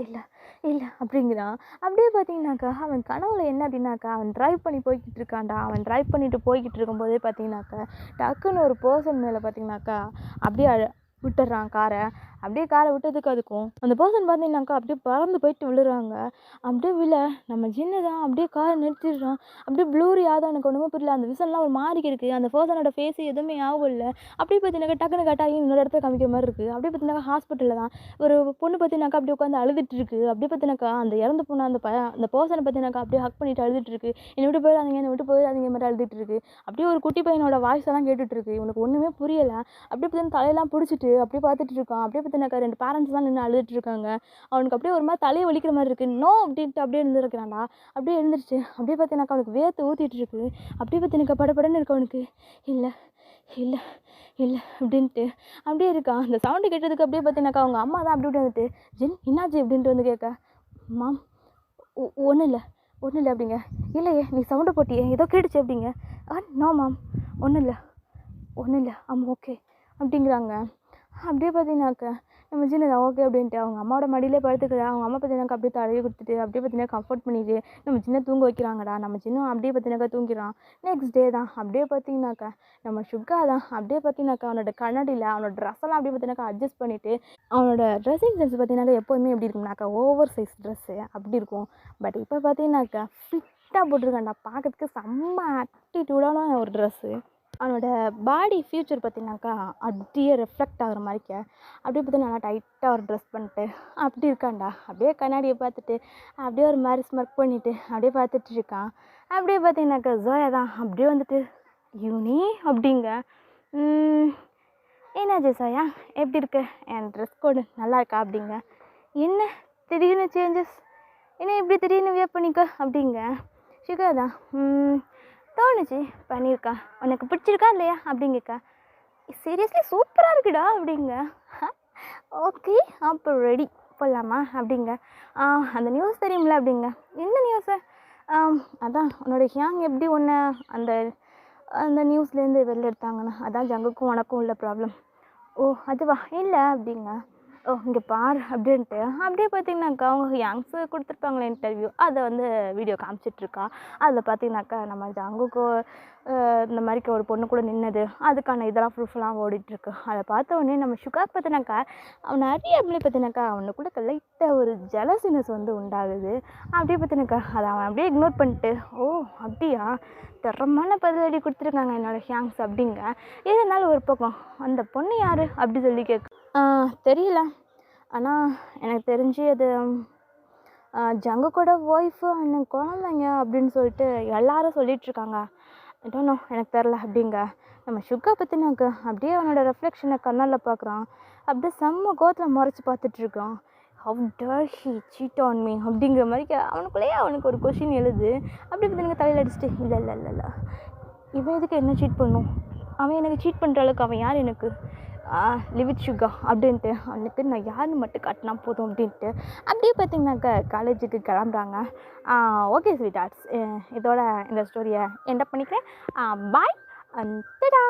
இல்லை இல்லை அப்படிங்கிறான். அப்படியே பார்த்தீங்கன்னாக்கா அவன் கனவுல என்ன அப்படின்னாக்கா அவன் ட்ரைவ் பண்ணி போய்கிட்டு இருக்கான்டா. அவன் ட்ரைவ் பண்ணிட்டு போய்கிட்டு இருக்கும்போதே பார்த்தீங்கன்னாக்கா டக்குன்னு ஒரு பர்சன் மேலே பார்த்தீங்கன்னாக்கா அப்படியே விட்டுடுறான் காரை. அப்படியே காரை விட்டதுக்கு அதுக்கும் அந்த பர்சன் பார்த்தீங்கன்னாக்கா அப்படியே பறந்து போயிட்டு விழுறாங்க. அப்படியே நம்ம ஜின்னு தான் அப்படியே காரை நிறுத்திடுறான். அப்படியே ப்ளூரி ஆகுது, எனக்கு ஒன்றுமே புரியல. அந்த விசல்லாம் ஒரு மாதிரி இருக்குது, அந்த பர்சனோட ஃபேஸ் எதுவுமே ஆகும் இல்லை. அப்படியே பார்த்தீங்கன்னாக்கா டக்குன்னு கட்டாகி இன்னொரு இடத்துல காமிக்கிற மாதிரி இருக்குது. அப்படியே பார்த்தீங்கன்னாக்கா ஹாஸ்பிட்டலில் தான் ஒரு பொண்ணு பார்த்தீங்கன்னாக்கா அப்படியே உட்காந்து அழுதுட்டு இருக்குது. அப்படியே பார்த்தீங்கன்னாக்கா அந்த இறந்து போன அந்த பர்சனை பார்த்தீங்கன்னாக்கா அப்படியே ஹக் பண்ணிட்டு அழுதுட்டு இருக்குது. என்னை விட்டு போயிடாதீங்க மாதிரி அழுதுட்டு இருக்குது. அப்படியே ஒரு குட்டி பையனோட வாய்ஸ் எல்லாம் கேட்டுட்டு இருக்கு. இவனுக்கு ஒன்றுமே புரியலை. அப்படியே பார்த்தீங்கன்னா தலையெல்லாம் பிடிச்சிட்டு அப்படியே பார்த்துட்டு இருக்கான். அப்படியே பார்த்தீங்கன்னாக்கா 2 பேரண்ட்ஸ் தான் நின்று அழுதுட்டு இருக்காங்க. அவனுக்கு அப்படியே ஒரு மாதிரி தலையை வலிக்கிற மாதிரி இருக்குது. நோ அப்படின்ட்டு அப்படியே எழுந்திருக்கிறான்டா. அப்படியே எழுந்திரிச்சு அப்படியே பார்த்தீங்கன்னாக்கா அவனுக்கு வேர்த்து ஊற்றிட்டு இருக்கு. அப்படியே பார்த்தீங்கன்னாக்கா படப்படன்னு இருக்கு அவனுக்கு. இல்லை இல்லை இல்லை அப்படின்ட்டு அப்படியே இருக்கான். அந்த சவுண்டு கேட்டதுக்கு அப்படியே பார்த்தீங்கன்னாக்கா அவங்க அம்மா தான் அப்படி வந்துட்டு ஜின் என்னாச்சு அப்படின்ட்டு வந்து கேட்க, மாம் ஒன்றும் இல்லை அப்படிங்க. இல்லையே நீ சவுண்டை போட்டியே ஏதோ கேட்டுச்சு அப்படிங்க. நோ மாம் ஒன்றும் இல்லை ஓகே அப்படிங்கிறாங்க. அப்படியே பார்த்தீங்கன்னாக்கா நம்ம ஜின்னு தான் ஓகே அப்படின்ட்டு அவங்க அம்மாவோட மடியிலே படுத்துக்கிறா. அவங்க அம்மா பார்த்தீங்கன்னாக்கா அப்படியே தடவி கொடுத்துட்டு அப்படியே பார்த்தீங்கன்னா கம்ஃபர்ட் பண்ணிட்டு நம்ம ஜின்னை தூங்க வைக்கிறாங்கடா. நம்ம ஜின்னும் அப்படியே பார்த்தீங்கன்னாக்கா தூங்கிடுறான். நெக்ஸ்ட் டே தான் அப்படியே பார்த்தீங்கன்னாக்கா நம்ம சுகா தான் அப்படியே பார்த்தீங்கன்னாக்கா அவனோட கண்ணாடியில் அவனோட ட்ரெஸ்ஸெல்லாம் அப்படியே பார்த்தீங்கன்னாக்கா அட்ஜஸ்ட் பண்ணிவிட்டு அவனோட ட்ரெஸ்ஸிங் சென்ஸ் பார்த்தீங்கன்னாக்கா எப்போதுமே எப்படி இருக்கும்னாக்கா ஓவர் சைஸ் ட்ரெஸ்ஸு அப்படி இருக்கும். பட் இப்போ பார்த்தீங்கன்னாக்கா ஃபிட்டாக போட்டிருக்கான்டா. பார்க்கறதுக்கு செம்ம ஆட்டிடியூடான ஒரு ட்ரெஸ்ஸு. அவனோட பாடி ஃபியூச்சர் பார்த்திங்கனாக்கா அப்படியே ரெஃப்ளெக்ட் ஆகிற மாதிரிக்க அப்படியே பார்த்து நல்லா டைட்டாக ஒரு ட்ரெஸ் பண்ணிட்டு அப்படி இருக்கான்டா. அப்படியே கண்ணாடியை பார்த்துட்டு அப்படியே ஒரு மாதிரி ஸ்மர்க் பண்ணிவிட்டு அப்படியே பார்த்துட்டு இருக்கான். அப்படியே பார்த்தீங்கன்னாக்கா ஜோயா தான் அப்படியே வந்துட்டு யூனி அப்படிங்க. என்னாச்சு ஜோயா எப்படி இருக்கு, என் ட்ரெஸ் கோடு நல்லா இருக்கா அப்படிங்க. என்ன திடீர்னு சேஞ்சஸ், என்ன இப்படி திடீர்னு வியர் பண்ணிக்க அப்படிங்க. சுகா தான் தோணுச்சு பண்ணியிருக்கா, உனக்கு பிடிச்சிருக்கா இல்லையா அப்படிங்கக்கா. சீரியஸ்லி சூப்பராக இருக்குடா அப்படிங்க. ஓகே அப்போ ரெடி போடலாமா அப்படிங்க. அந்த நியூஸ் தெரியுமில்ல அப்படிங்க. என்ன நியூஸு? அதான் உன்னோட ஹியாங் எப்படி ஒன்று அந்த அந்த நியூஸ்லேருந்து வெளில எடுத்தாங்கண்ணா, அதான் ஜங்குக்கும் உனக்கும் உள்ள ப்ராப்ளம். ஓ அதுவா? இல்லை அப்படிங்க. ஓ இங்கே பார் அப்படின்ட்டு அப்படியே பார்த்தீங்கன்னாக்கா அவங்க யங்ஸு கொடுத்துருப்பாங்களே இன்டர்வியூ, அதை வந்து வீடியோ காமிச்சிட்ருக்கா. அதில் பார்த்தீங்கன்னாக்கா நம்ம ஜங்குக்கு இந்த மாதிரிக்கு ஒரு பொண்ணு கூட நின்னது அதுக்கான இதெல்லாம் ப்ரூஃப்லாம் ஓடிட்டுருக்கு. அதை பார்த்த உடனே நம்ம சுகாக் பார்த்தினாக்கா அவன் அறியாமலே பார்த்தினாக்கா அவனுக்குள்ள லைட்டாக ஒரு ஜெலசினஸ் வந்து உண்டாகுது. அப்படியே பார்த்தினாக்கா அதை அவன் அப்படியே இக்னோர் பண்ணிட்டு ஓ அப்படியா தரமான பதிலடி கொடுத்துருக்காங்க என்னோடய ஹியாங்ஸ் அப்படிங்க. எதனாலும் ஒரு பக்கம் அந்த பொண்ணு யார் அப்படி சொல்லி தெரியல, ஆனால் எனக்கு தெரிஞ்சு அது ஜங்குக்கோட ஒய்ஃபு அண்ணன் குழந்தைங்க அப்படின்னு சொல்லிட்டு எல்லாரும் சொல்லிகிட்ருக்காங்க. டோன்ட் நோ எனக்கு தெரில அப்படிங்க. நம்ம சுகா பற்றினாக்க அப்படியே அவனோட ரெஃப்ளெக்ஷனை கண்ணால் பார்க்குறான். அப்படியே செம்ம கோத்தில் முறைச்சி பார்த்துட்ருக்கான். ஹவ் டர் ஹீ சீட் ஆன் மீ அப்படிங்கிற மாதிரி அவனுக்குள்ளேயே அவனுக்கு ஒரு கொஷின் எழுது. அப்படி பார்த்தீங்க தலையில் அடிச்சுட்டு இல்லை இவன் எதுக்கு என்ன சீட் பண்ணும், அவன் எனக்கு சீட் பண்ணுற அளவுக்கு அவன் யார் எனக்கு, லிவிட் சுகா அப்படின்ட்டு அவனுக்கு நான் யாருன்னு மட்டும் காட்டினா போதும் அப்படின்ட்டு அப்படியே பார்த்திங்கனாக்கா காலேஜுக்கு கிளம்புறாங்க. ஓகே ஸ்வீட் ஆர்ட்ஸ், இதோட இந்த ஸ்டோரியை என்ட் பண்ணிக்கிறேன். பாய் அண்ட் டடா.